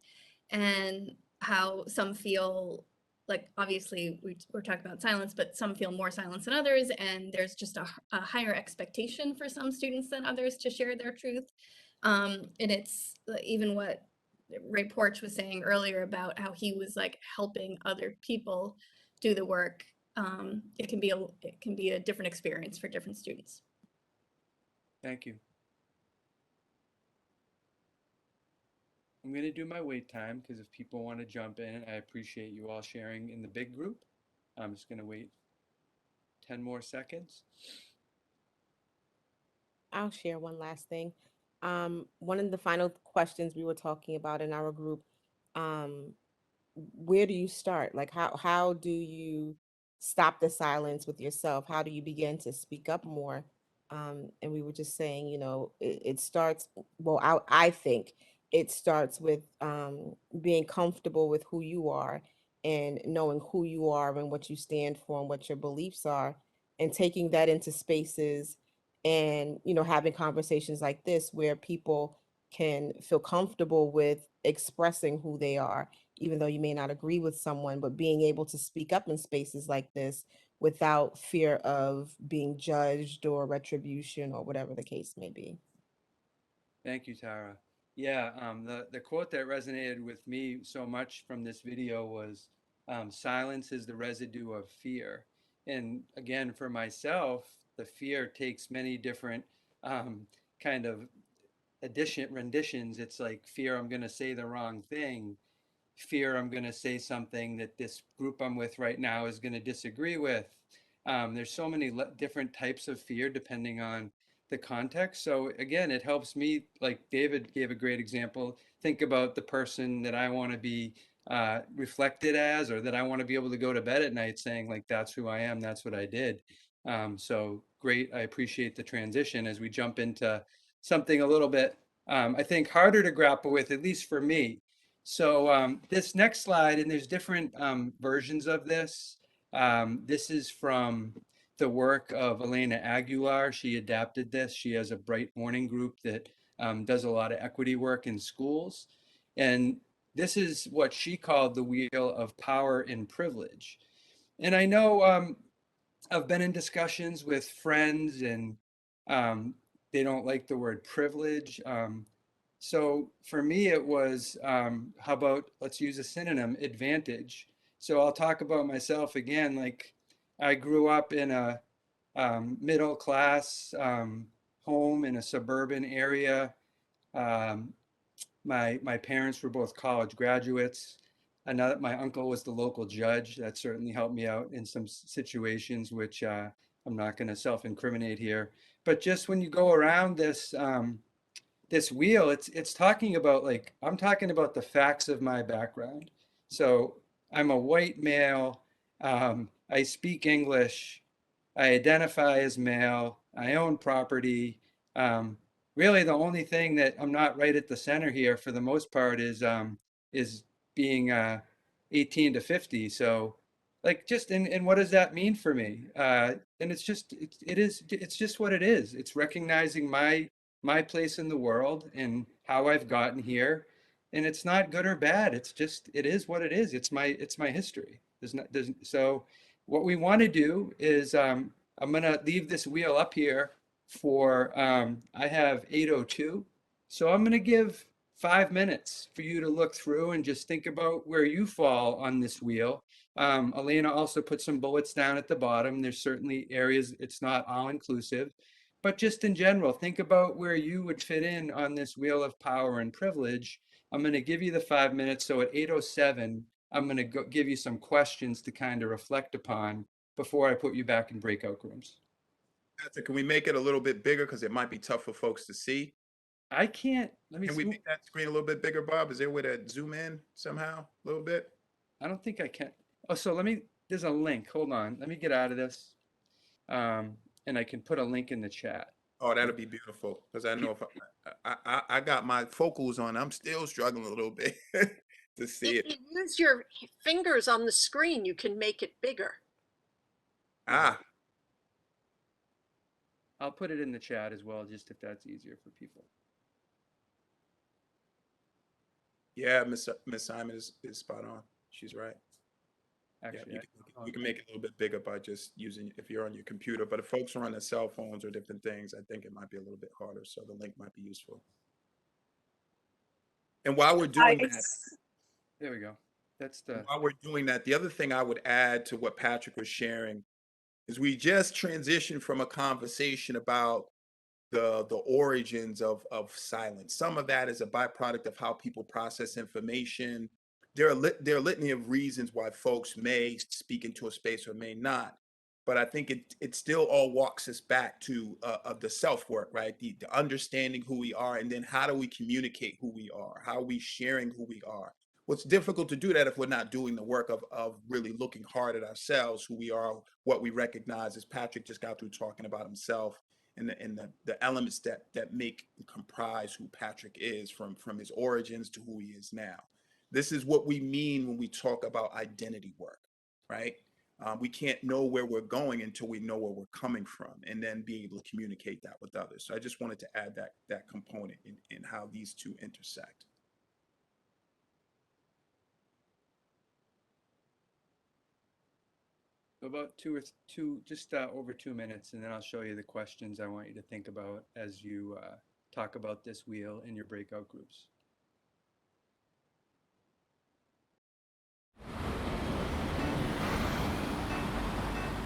and how some feel like, obviously we're talking about silence, but some feel more silence than others. And there's just a higher expectation for some students than others to share their truth. And it's even what Ray Porch was saying earlier about how he was like helping other people do the work. It can be a different experience for different students. Thank you. I'm going to do my wait time because if people want to jump in, I appreciate you all sharing in the big group. I'm just going to wait 10 more seconds. I'll share one last thing. One of the final questions we were talking about in our group, where do you start? Like how do you stop the silence with yourself? How do you begin to speak up more? And we were just saying, you know, it starts, well, I think it starts with being comfortable with who you are and knowing who you are and what you stand for and what your beliefs are, and taking that into spaces and, you know, having conversations like this where people can feel comfortable with expressing who they are, even though you may not agree with someone, but being able to speak up in spaces like this without fear of being judged or retribution or whatever the case may be. Thank you, Tara. Yeah, the quote that resonated with me so much from this video was, silence is the residue of fear. And again, for myself, the fear takes many different kind of renditions. It's like fear I'm going to say the wrong thing, fear I'm going to say something that this group I'm with right now is going to disagree with. There's so many different types of fear depending on the context. So again, it helps me, like David gave a great example, think about the person that I want to be reflected as, or that I want to be able to go to bed at night saying, like, that's who I am, that's what I did. So great. I appreciate the transition as we jump into something a little bit, I think, harder to grapple with, at least for me. So this next slide, and there's different versions of this. This is from the work of Elena Aguilar. She adapted this. She has a Bright Morning group that does a lot of equity work in schools. And this is what she called the wheel of power and privilege. And I know I've been in discussions with friends, and they don't like the word privilege. So for me, it was, how about, let's use a synonym, advantage. So I'll talk about myself again. Like, I grew up in a middle class home in a suburban area. My parents were both college graduates. My uncle was the local judge. That certainly helped me out in some situations, which I'm not going to self-incriminate here. But just when you go around this this wheel, it's talking about, like, I'm talking about the facts of my background. So I'm a white male. I speak English. I identify as male. I own property. Really, the only thing that I'm not right at the center here, for the most part, is being 18 to 50. So, like, just and what does that mean for me? And it's just it's just what it is. It's recognizing my place in the world and how I've gotten here. And it's not good or bad. It's just, it is what it is. It's my history. So what we want to do is, I'm going to leave this wheel up here for, I have 8:02. So I'm going to give 5 minutes for you to look through and just think about where you fall on this wheel. Elena also put some bullets down at the bottom. There's certainly areas it's not all inclusive, but just in general, think about where you would fit in on this wheel of power and privilege. I'm going to give you the 5 minutes. So at 8:07, I'm going to give you some questions to kind of reflect upon before I put you back in breakout rooms. Can we make it a little bit bigger? Because it might be tough for folks to see. I can't. Can we make that screen a little bit bigger, Bob? Is there a way to zoom in somehow a little bit? I don't think I can. Oh, so there's a link. Hold on. Let me get out of this. And I can put a link in the chat. Oh, that'll be beautiful. Because I know if I got my focals on, I'm still struggling a little bit to see it. If you use your fingers on the screen, you can make it bigger. Ah. I'll put it in the chat as well, just if that's easier for people. Yeah, Miss Simon is spot on. She's right. Actually, yeah, you can make it a little bit bigger by just using, if you're on your computer, but if folks are on their cell phones or different things, I think it might be a little bit harder. So the link might be useful. And while we're doing that, there we go. While we're doing that, the other thing I would add to what Patrick was sharing is we just transitioned from a conversation about the origins of silence. Some of that is a byproduct of how people process information. There are a litany of reasons why folks may speak into a space or may not, but I think it still all walks us back to the self-work, right? The understanding who we are, and then how do we communicate who we are? How are we sharing who we are? What's difficult to do that if we're not doing the work of really looking hard at ourselves, who we are, what we recognize, as Patrick just got through talking about himself, and the elements that make and comprise who Patrick is, from his origins to who he is now. This is what we mean when we talk about identity work, right? We can't know where we're going until we know where we're coming from, and then be able to communicate that with others. So I just wanted to add that component in how these two intersect. About just over 2 minutes, and then I'll show you the questions I want you to think about as you talk about this wheel in your breakout groups.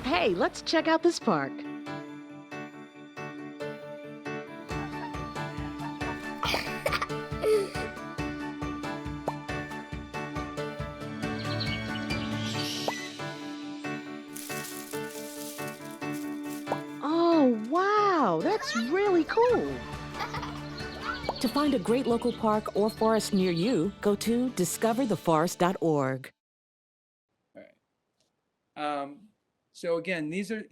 Hey, let's check out this park. Oh, wow, that's really cool. To find a great local park or forest near you, go to discovertheforest.org. All right. So again, these are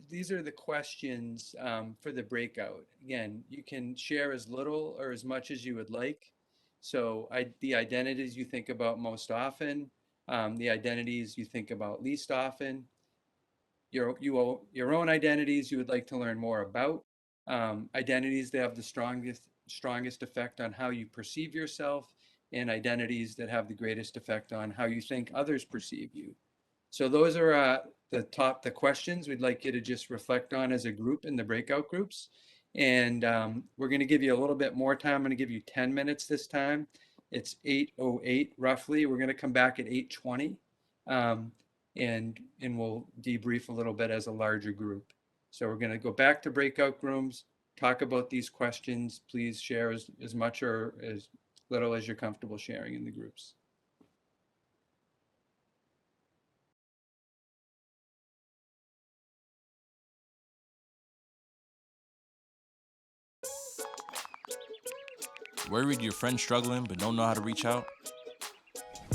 the questions for the breakout. Again, you can share as little or as much as you would like. So the identities you think about most often, the identities you think about least often, your own identities you would like to learn more about, identities that have the strongest effect on how you perceive yourself, and identities that have the greatest effect on how you think others perceive you. So those are the questions we'd like you to just reflect on as a group in the breakout groups. And we're going to give you a little bit more time. I'm going to give you 10 minutes this time. It's 8:08 roughly. We're going to come back at 8:20, and we'll debrief a little bit as a larger group. So we're going to go back to breakout rooms, talk about these questions. Please share as much or as little as you're comfortable sharing in the groups. Worried your friend's struggling but don't know how to reach out?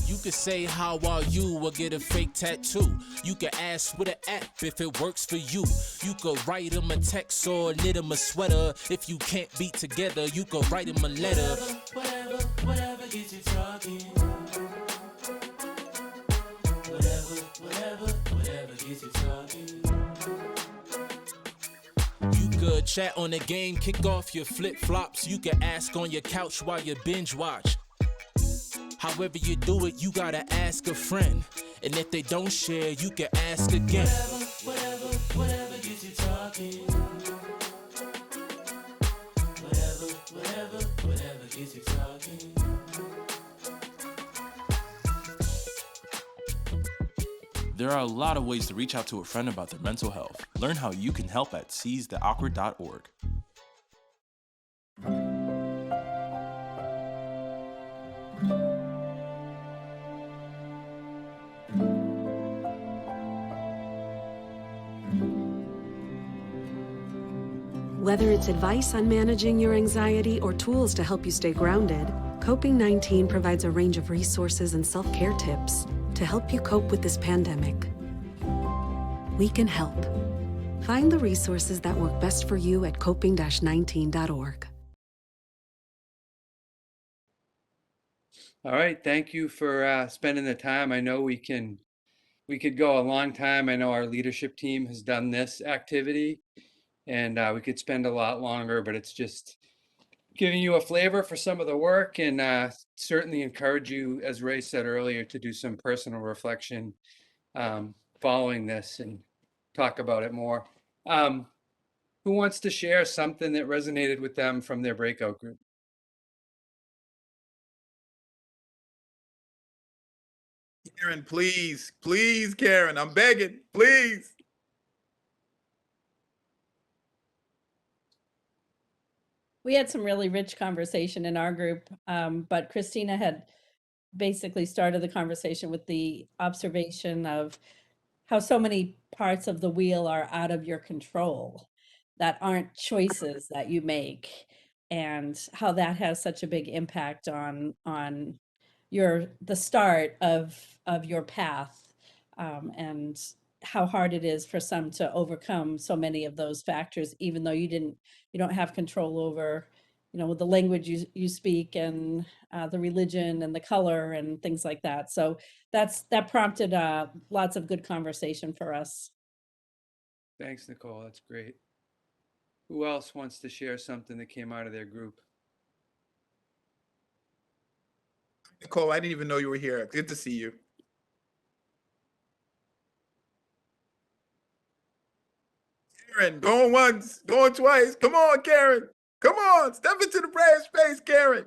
You could say how are you or get a fake tattoo. You could ask with an app if it works for you. You could write them a text or knit them a sweater. If you can't be together, you could write them a letter. Whatever gets you talking. Whatever gets you talking. You could chat on the game, kick off your flip-flops. You could ask on your couch while you binge watch. However you do it, you gotta ask a friend. And if they don't share, you can ask again. Whatever gets you talking. Whatever gets you talking. There are a lot of ways to reach out to a friend about their mental health. Learn how you can help at seizetheawkward.org. Whether it's advice on managing your anxiety or tools to help you stay grounded, Coping 19 provides a range of resources and self-care tips to help you cope with this pandemic. We can help. Find the resources that work best for you at coping-19.org. All right, thank you for spending the time. I know we could go a long time. I know our leadership team has done this activity, and we could spend a lot longer, but it's just giving you a flavor for some of the work, and certainly encourage you, as Ray said earlier, to do some personal reflection following this and talk about it more. Who wants to share something that resonated with them from their breakout group? Karen, please, please, Karen, I'm begging, please. We had some really rich conversation in our group, but Christina had basically started the conversation with the observation of how so many parts of the wheel are out of your control, that aren't choices that you make, and how that has such a big impact on the start of your path, and how hard it is for some to overcome so many of those factors, even though you don't have control over, the language you speak, and the religion and the color and things like that. So that prompted lots of good conversation for us. Thanks, Nicole. That's great. Who else wants to share something that came out of their group? Nicole, I didn't even know you were here. Good to see you. Karen, going once, going twice. Come on, Karen. Come on, step into the brave space, Karen.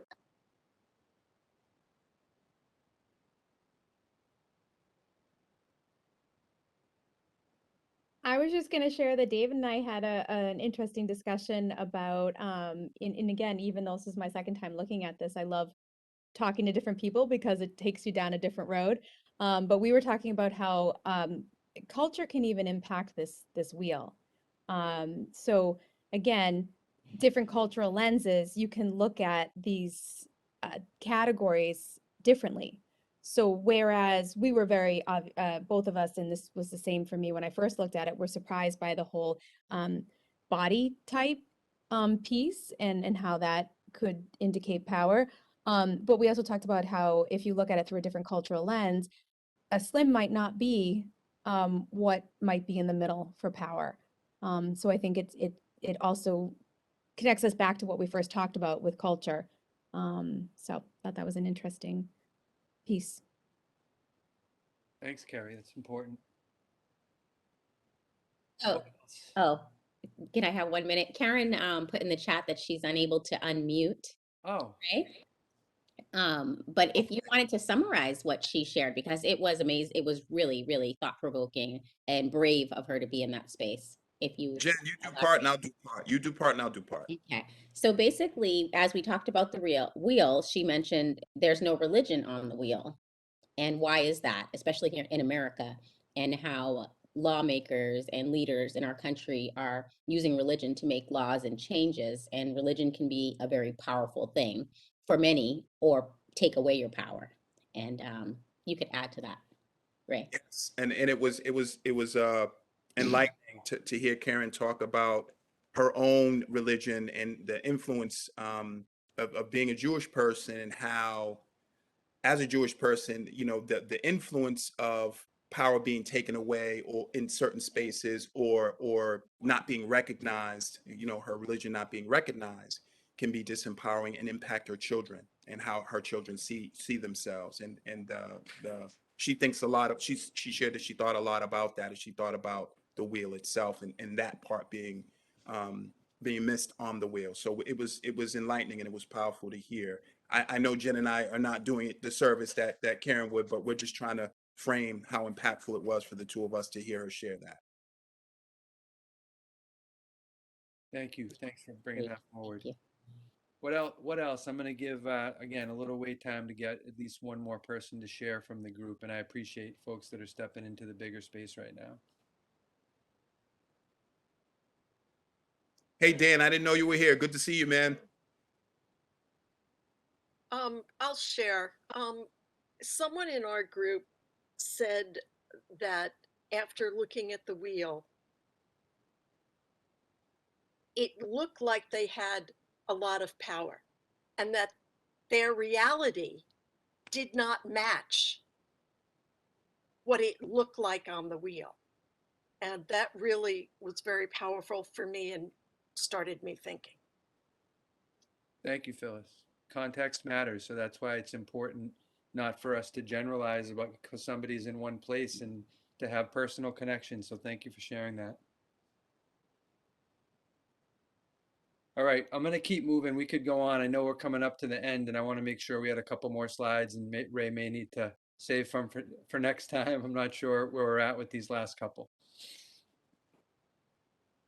I was just going to share that David and I had an interesting discussion about, and again, even though this is my second time looking at this, I love talking to different people because it takes you down a different road. But we were talking about how culture can even impact this wheel. So again, different cultural lenses, you can look at these categories differently. So whereas we were very, both of us, and this was the same for me when I first looked at it, were surprised by the whole body type piece and how that could indicate power. But we also talked about how if you look at it through a different cultural lens, a slim might not be what might be in the middle for power. So I think it also connects us back to what we first talked about with culture. So I thought that was an interesting piece. Thanks, Carrie. That's important. Oh, can I have 1 minute? Karen put in the chat that she's unable to unmute. Oh. Right. But if you wanted to summarize what she shared, because it was amazing, it was really, really thought-provoking and brave of her to be in that space. If you Jen, you do part and I'll do part. You do part and I'll do part. Okay. So basically, as we talked about the wheel, she mentioned there's no religion on the wheel. And why is that, especially here in America, and how lawmakers and leaders in our country are using religion to make laws and changes. And religion can be a very powerful thing for many, or take away your power. And you could add to that, Ray. Yes, and it was enlightening to hear Karen talk about her own religion and the influence of being a Jewish person, and how, as a Jewish person, the influence of power being taken away or in certain spaces, or not being recognized, her religion not being recognized, can be disempowering and impact her children, and how her children see themselves. And she thinks a lot of, she shared that she thought a lot about that, as she thought about the wheel itself, and that part being missed on the wheel. So it was enlightening, and it was powerful to hear. I know Jen and I are not doing it the service that Karen would, but we're just trying to frame how impactful it was for the two of us to hear her share that. Thank you. Thanks for bringing that forward. you. What else? What else? I'm going to give, again, a little wait time to get at least one more person to share from the group. And I appreciate folks that are stepping into the bigger space right now. Hey, Dan, I didn't know you were here. Good to see you, man. I'll share. Someone in our group said that after looking at the wheel, it looked like they had a lot of power and that their reality did not match what it looked like on the wheel. And that really was very powerful for me and started me thinking. Thank you, Phyllis. Context matters. So that's why it's important not for us to generalize about because somebody's in one place and to have personal connection. So thank you for sharing that. All right, I'm going to keep moving. We could go on. I know we're coming up to the end and I want to make sure we had a couple more slides and Ray may need to save for next time. I'm not sure where we're at with these last couple.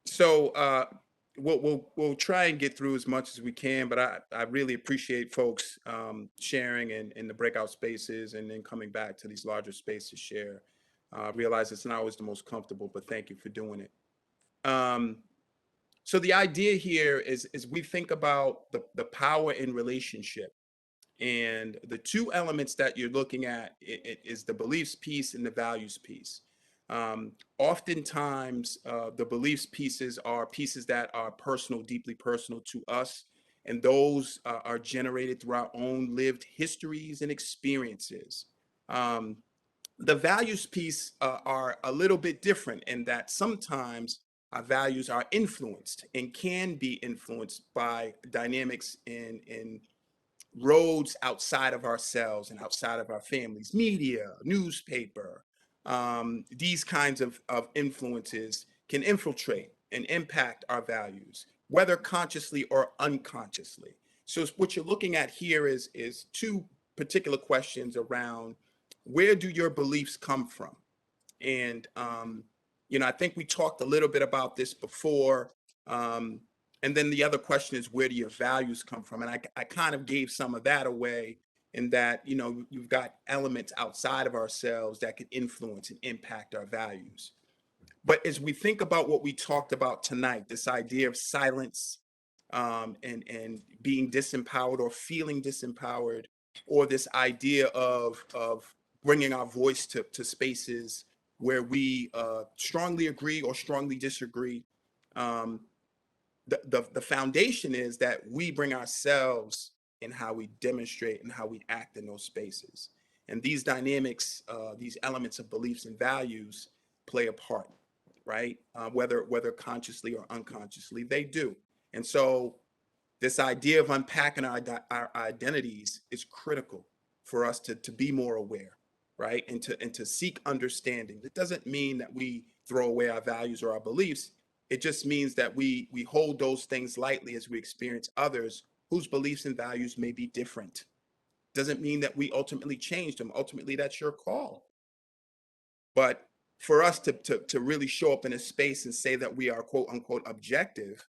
So we'll try and get through as much as we can, but I really appreciate folks sharing in the breakout spaces and then coming back to these larger spaces to share. Realize it's not always the most comfortable, but thank you for doing it. So the idea here is we think about the power in relationship, and the two elements that you're looking at is the beliefs piece and the values piece. Oftentimes, the beliefs pieces are pieces that are personal, deeply personal to us, and those are generated through our own lived histories and experiences. The values piece are a little bit different in that sometimes our values are influenced and can be influenced by dynamics in roads outside of ourselves and outside of our families, media, newspaper. These kinds of influences can infiltrate and impact our values, whether consciously or unconsciously. So what you're looking at here is two particular questions around where do your beliefs come from? And, I think we talked a little bit about this before. And then the other question is, where do your values come from? And I kind of gave some of that away in that, you've got elements outside of ourselves that can influence and impact our values. But as we think about what we talked about tonight, this idea of silence and being disempowered or feeling disempowered, or this idea of bringing our voice to spaces where we strongly agree or strongly disagree. The foundation is that we bring ourselves in how we demonstrate and how we act in those spaces. And these dynamics, these elements of beliefs and values play a part, right? Whether consciously or unconsciously, they do. And so this idea of unpacking our identities is critical for us to be more aware, right? And to seek understanding. It doesn't mean that we throw away our values or our beliefs. It just means that we hold those things lightly as we experience others whose beliefs and values may be different. Doesn't mean that we ultimately change them. Ultimately, that's your call. But for us to really show up in a space and say that we are quote unquote objective,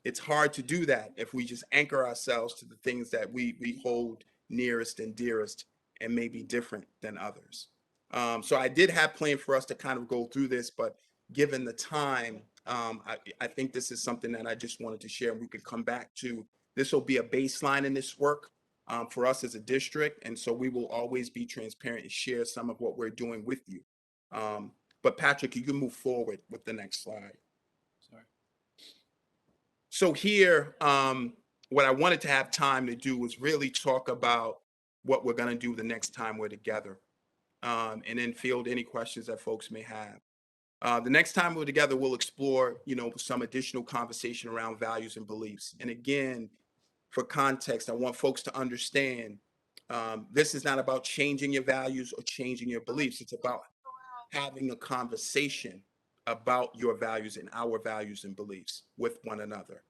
it's hard to do that if we just anchor ourselves to the things that we hold nearest and dearest and may be different than others. So I did have planned for us to kind of go through this, but given the time, I think this is something that I just wanted to share and we could come back to. This will be a baseline in this work for us as a district. And so we will always be transparent and share some of what we're doing with you. But Patrick, you can move forward with the next slide. Sorry. So here, what I wanted to have time to do was really talk about what we're going to do the next time we're together, and then field any questions that folks may have. The next time we're together, we'll explore, some additional conversation around values and beliefs. And again, for context, I want folks to understand this is not about changing your values or changing your beliefs. It's about having a conversation about your values and our values and beliefs with one another.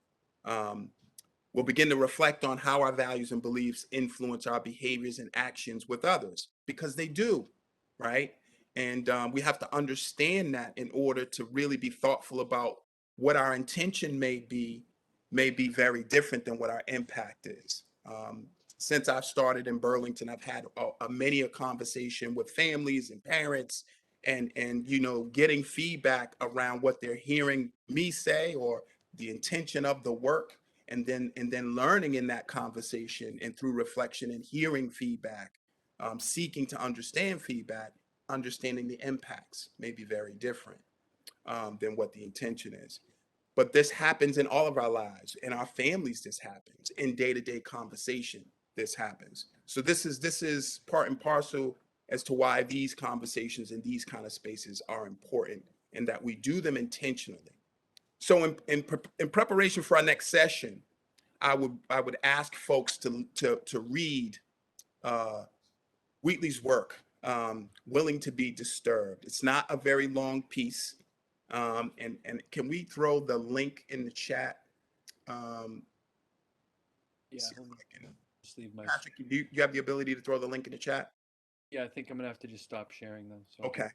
We'll begin to reflect on how our values and beliefs influence our behaviors and actions with others, because they do. right? And we have to understand that in order to really be thoughtful about what our intention may be very different than what our impact is. Since I've started in Burlington, I've had many a conversation with families and parents, and getting feedback around what they're hearing me say or the intention of the work, and then learning in that conversation and through reflection and hearing feedback, seeking to understand feedback, understanding the impacts may be very different than what the intention is. But this happens in all of our lives, in our families. This happens in day-to-day conversation. This happens. So this is part and parcel as to why these conversations in these kind of spaces are important, and that we do them intentionally. So in preparation for our next session, I would ask folks to read Wheatley's work, Willing to be Disturbed. It's not a very long piece. And can we throw the link in the chat? Yeah, see if hold on. I can- Just leave my. Patrick, you have the ability to throw the link in the chat? Yeah, I think I'm gonna have to just stop sharing them. So. Okay.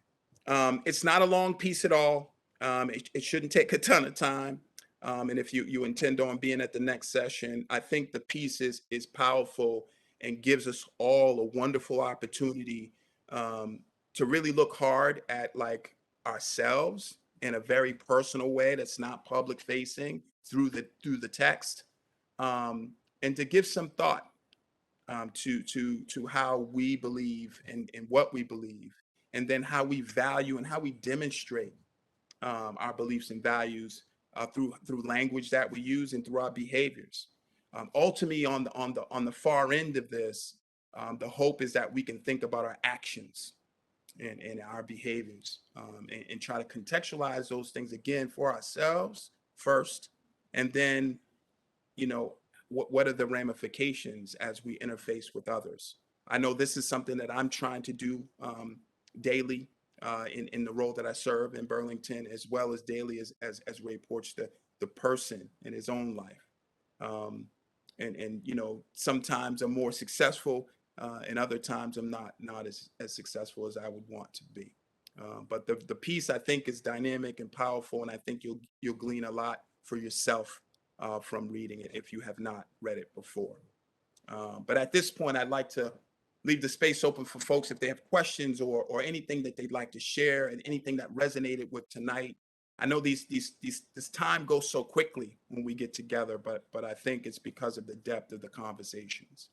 It's not a long piece at all. It shouldn't take a ton of time. And if you intend on being at the next session, I think the piece is powerful and gives us all a wonderful opportunity to really look hard at like ourselves in a very personal way that's not public facing through the text, and to give some thought to how we believe and what we believe, and then how we value and how we demonstrate our beliefs and values through language that we use and through our behaviors. Ultimately, on the far end of this, the hope is that we can think about our actions and our behaviors, and try to contextualize those things again for ourselves first, and then what are the ramifications as we interface with others. I know this is something that I'm trying to do daily in the role that I serve in Burlington, as well as daily as Ray Porch, the person in his own life. And sometimes I'm more successful, and other times I'm not as successful as I would want to be. But the piece, I think, is dynamic and powerful, and I think you'll glean a lot for yourself from reading it if you have not read it before. But at this point, I'd like to leave the space open for folks if they have questions or anything that they'd like to share, and anything that resonated with tonight. I know this time goes so quickly when we get together, but I think it's because of the depth of the conversations.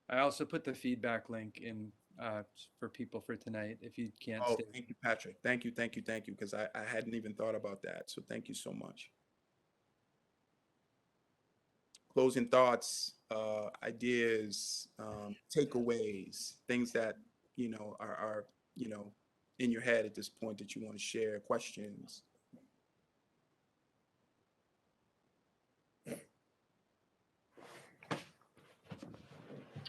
I also put the feedback link in for people for tonight if you can't Oh, stay. thank you, Patrick. Thank you, because I hadn't even thought about that. So thank you so much. Closing thoughts, ideas, takeaways, things that are in your head at this point that you want to share, questions.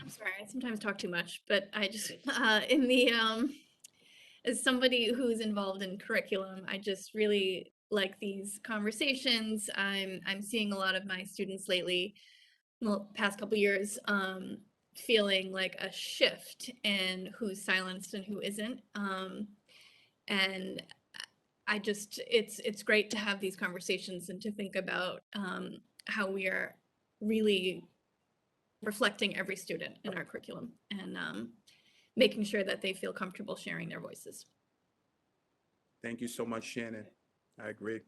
I'm sorry, I sometimes talk too much, but I just in the as somebody who's involved in curriculum, I just really like these conversations. I'm seeing a lot of my students lately, well, past couple years, feeling like a shift in who's silenced and who isn't. And I just it's great to have these conversations and to think about how we are really reflecting every student in our curriculum, and making sure that they feel comfortable sharing their voices. Thank you so much, Shannon. I agree.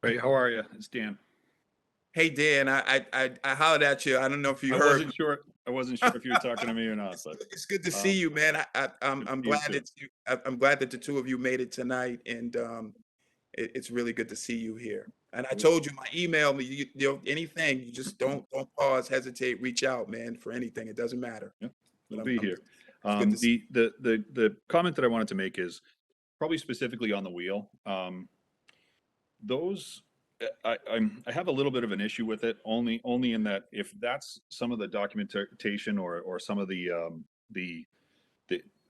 Hey, how are you? It's Dan. Hey, Dan, I hollered at you. I don't know if you I heard. wasn't sure. I wasn't sure if you were talking to me or not. But it's good to see you, man. I'm glad too. I'm glad that the two of you made it tonight, and it's really good to see you here. And I told you, my email, anything, you just don't pause, hesitate, reach out, man, for anything. It doesn't matter. Yeah, But we'll be here. it's good to see The comment that I wanted to make is probably specifically on the wheel. Those I have a little bit of an issue with it, only in that if that's some of the documentation or some of the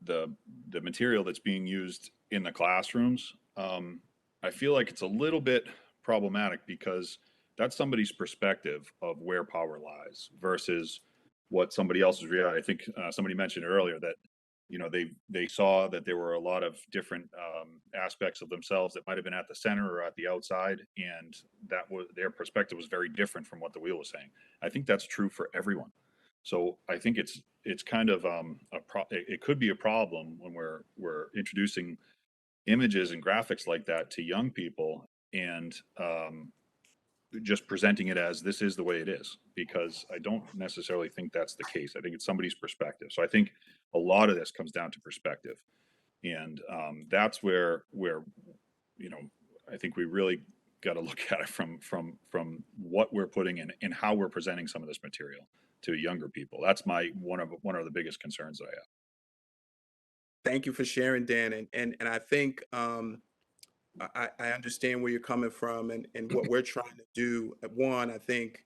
the material that's being used in the classrooms, I feel like it's a little bit problematic because that's somebody's perspective of where power lies versus what somebody else's reality. I think somebody mentioned earlier that, you know, they saw that there were a lot of different aspects of themselves that might have been at the center or at the outside, and that was their perspective was very different from what the wheel was saying. I think that's true for everyone. So I think it's kind of it could be a problem when we're introducing images and graphics like that to young people and just presenting it as this is the way it is, because I don't necessarily think that's the case. I think it's somebody's perspective. So I think a lot of this comes down to perspective, and that's where you know, I think we really got to look at it from what we're putting in and how we're presenting some of this material to younger people. That's my one of the biggest concerns that I have. Thank you for sharing, Dan. And I think I understand where you're coming from and what we're trying to do. One, I think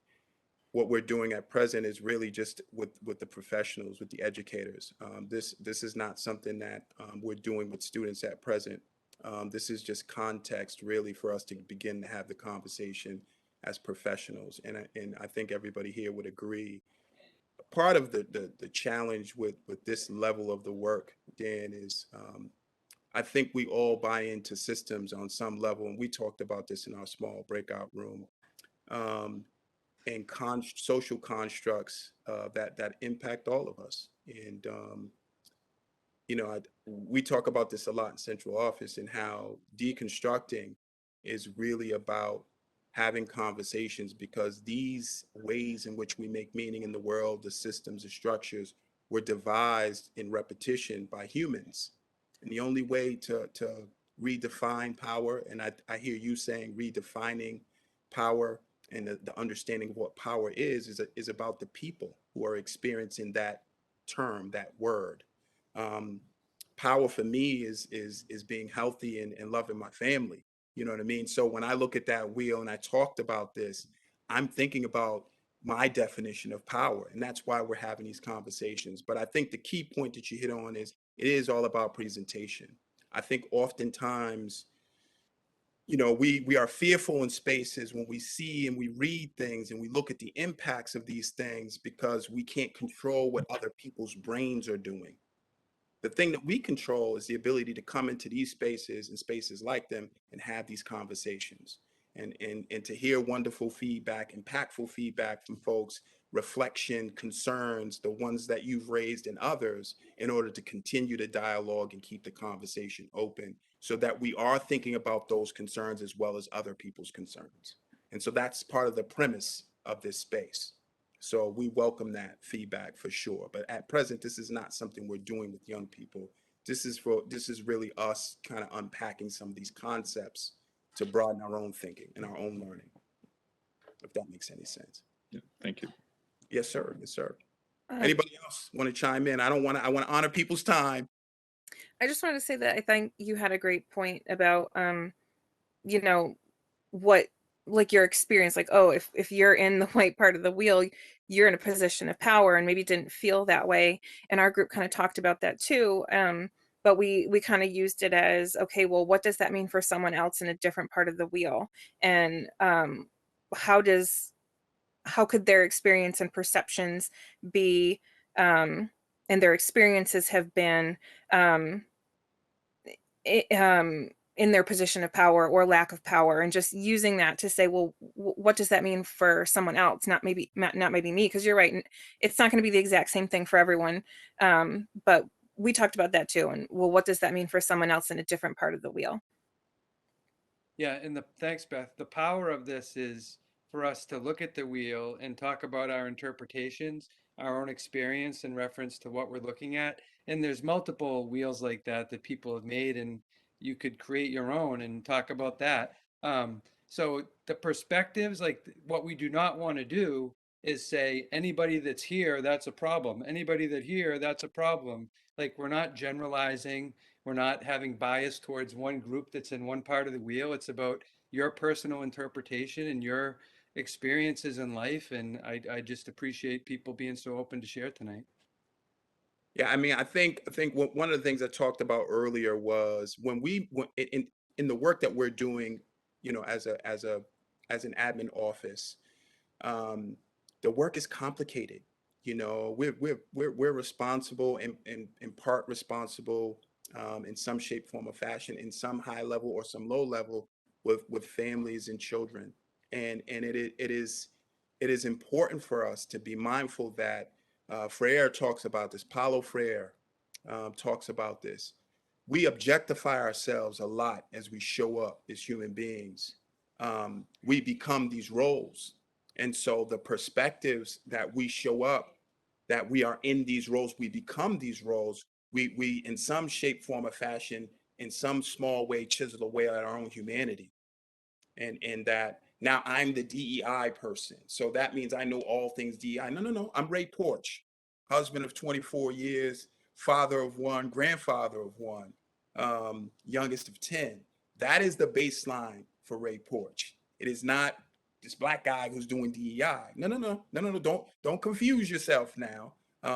what we're doing at present is really just with the professionals, with the educators. This is not something that we're doing with students at present. This is just context really for us to begin to have the conversation as professionals. And I think everybody here would agree. Part of the challenge with this level of the work, Dan, is I think we all buy into systems on some level, and we talked about this in our small breakout room, and social constructs that impact all of us. And you know, we talk about this a lot in central office, and how deconstructing is really about having conversations, because these ways in which we make meaning in the world, the systems, the structures, were devised in repetition by humans. And the only way to redefine power, and I hear you saying redefining power and the understanding of what power is about the people who are experiencing that term, that word. Power for me is being healthy and loving my family. You know what I mean? So when I look at that wheel and I talked about this, I'm thinking about my definition of power, and that's why we're having these conversations. But I think the key point that you hit on is it is all about presentation. I think oftentimes, you know, we are fearful in spaces when we see and we read things and we look at the impacts of these things, because we can't control what other people's brains are doing. The thing that we control is the ability to come into these spaces and spaces like them and have these conversations, and to hear wonderful feedback, impactful feedback from folks, reflection, concerns, the ones that you've raised in others, in order to continue the dialogue and keep the conversation open, so that we are thinking about those concerns as well as other people's concerns. And so that's part of the premise of this space. So we welcome that feedback for sure. But at present, this is not something we're doing with young people. This is really us kind of unpacking some of these concepts to broaden our own thinking and our own learning, if that makes any sense. Yeah, thank you. Yes, sir. Yes, sir. Anybody else want to chime in? I want to honor people's time. I just wanted to say that I think you had a great point about, you know, what, like your experience, like, oh, if you're in the white part of the wheel, you're in a position of power, and maybe didn't feel that way. And our group kind of talked about that too. But we kind of used it as, okay, well, what does that mean for someone else in a different part of the wheel? And how could their experience and perceptions be, and their experiences have been, in their position of power or lack of power, and just using that to say, well, what does that mean for someone else? Not maybe me, because you're right, it's not going to be the exact same thing for everyone. But we talked about that too, and well, what does that mean for someone else in a different part of the wheel? Yeah, and thanks, Beth. The power of this is for us to look at the wheel and talk about our interpretations, our own experience in reference to what we're looking at. And there's multiple wheels like that that people have made, and you could create your own and talk about that. So the perspectives, like what we do not want to do is say anybody that's here, that's a problem. Anybody that here, that's a problem. Like we're not generalizing. We're not having bias towards one group that's in one part of the wheel. It's about your personal interpretation and your experiences in life. And I just appreciate people being so open to share tonight. Yeah, I mean, I think one of the things I talked about earlier was in the work that we're doing, as an admin office, um, the work is complicated. We're responsible in part responsible, in some shape, form, or fashion, in some high level or some low level, with families and children, and it is important for us to be mindful that, Freire talks about this. Paulo Freire, talks about this. We objectify ourselves a lot as we show up as human beings. We become these roles. And so the perspectives that we show up, that we are in these roles, we become these roles. We in some shape, form, or fashion, in some small way, chisel away at our own humanity. And that now I'm the DEI person. So that means I know all things DEI. No, no, no. I'm Ray Porch, husband of 24 years, father of one, grandfather of one, youngest of 10. That is the baseline for Ray Porch. It is not this black guy who's doing DEI. No, no, no, no, no, no. Don't confuse yourself now,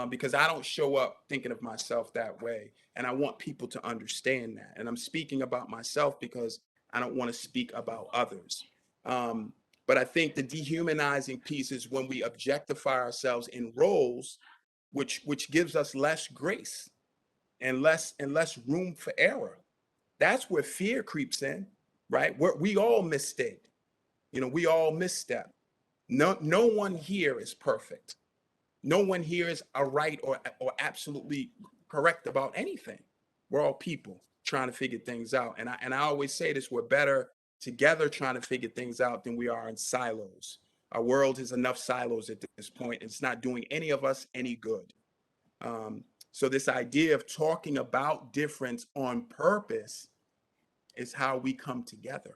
because I don't show up thinking of myself that way. And I want people to understand that. And I'm speaking about myself because I don't want to speak about others. But I think the dehumanizing piece is when we objectify ourselves in roles, which gives us less grace and less room for error. That's where fear creeps in, right? We all mistake. We all misstep. No one here is perfect. No one here is a right or absolutely correct about anything. We're all people trying to figure things out. And I always say this: we're better together trying to figure things out than we are in silos. Our world has enough silos at this point. It's not doing any of us any good. So this idea of talking about difference on purpose is how we come together,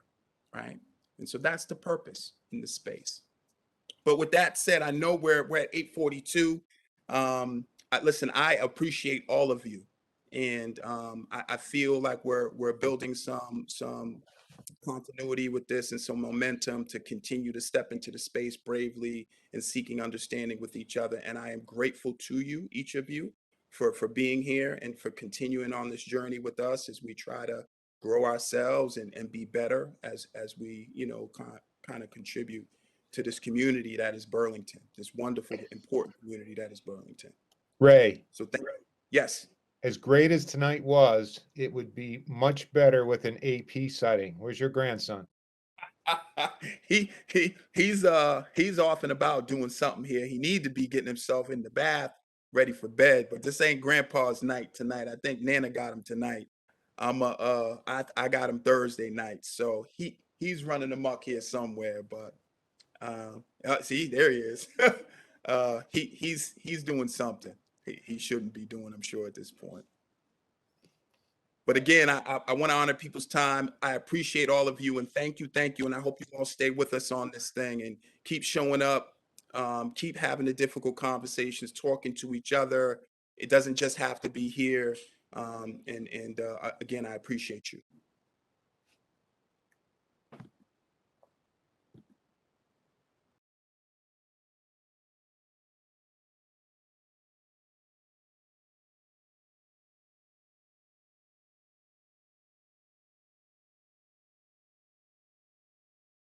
right? And so that's the purpose in the space. But with that said, I know we're at 8:42. Listen, I appreciate all of you, and I feel like we're building some continuity with this and some momentum to continue to step into the space bravely and seeking understanding with each other. And I am grateful to you, each of you, for being here and for continuing on this journey with us as we try to grow ourselves and be better as we kind of contribute to this community that is Burlington, this wonderful, important community that is Burlington. Ray, So thank you. Yes. as great as tonight was, it would be much better with an AP setting. Where's your grandson? He's off and about doing something here. He need to be getting himself in the bath, ready for bed. But this ain't Grandpa's night tonight. I think Nana got him tonight. I got him Thursday night, so he's running amok here somewhere. But see, there he is. He's doing something he shouldn't be doing, I'm sure, at this point. But again, I want to honor people's time. I appreciate all of you, and thank you. And I hope you all stay with us on this thing and keep showing up, keep having the difficult conversations, talking to each other. It doesn't just have to be here. And again, I appreciate you.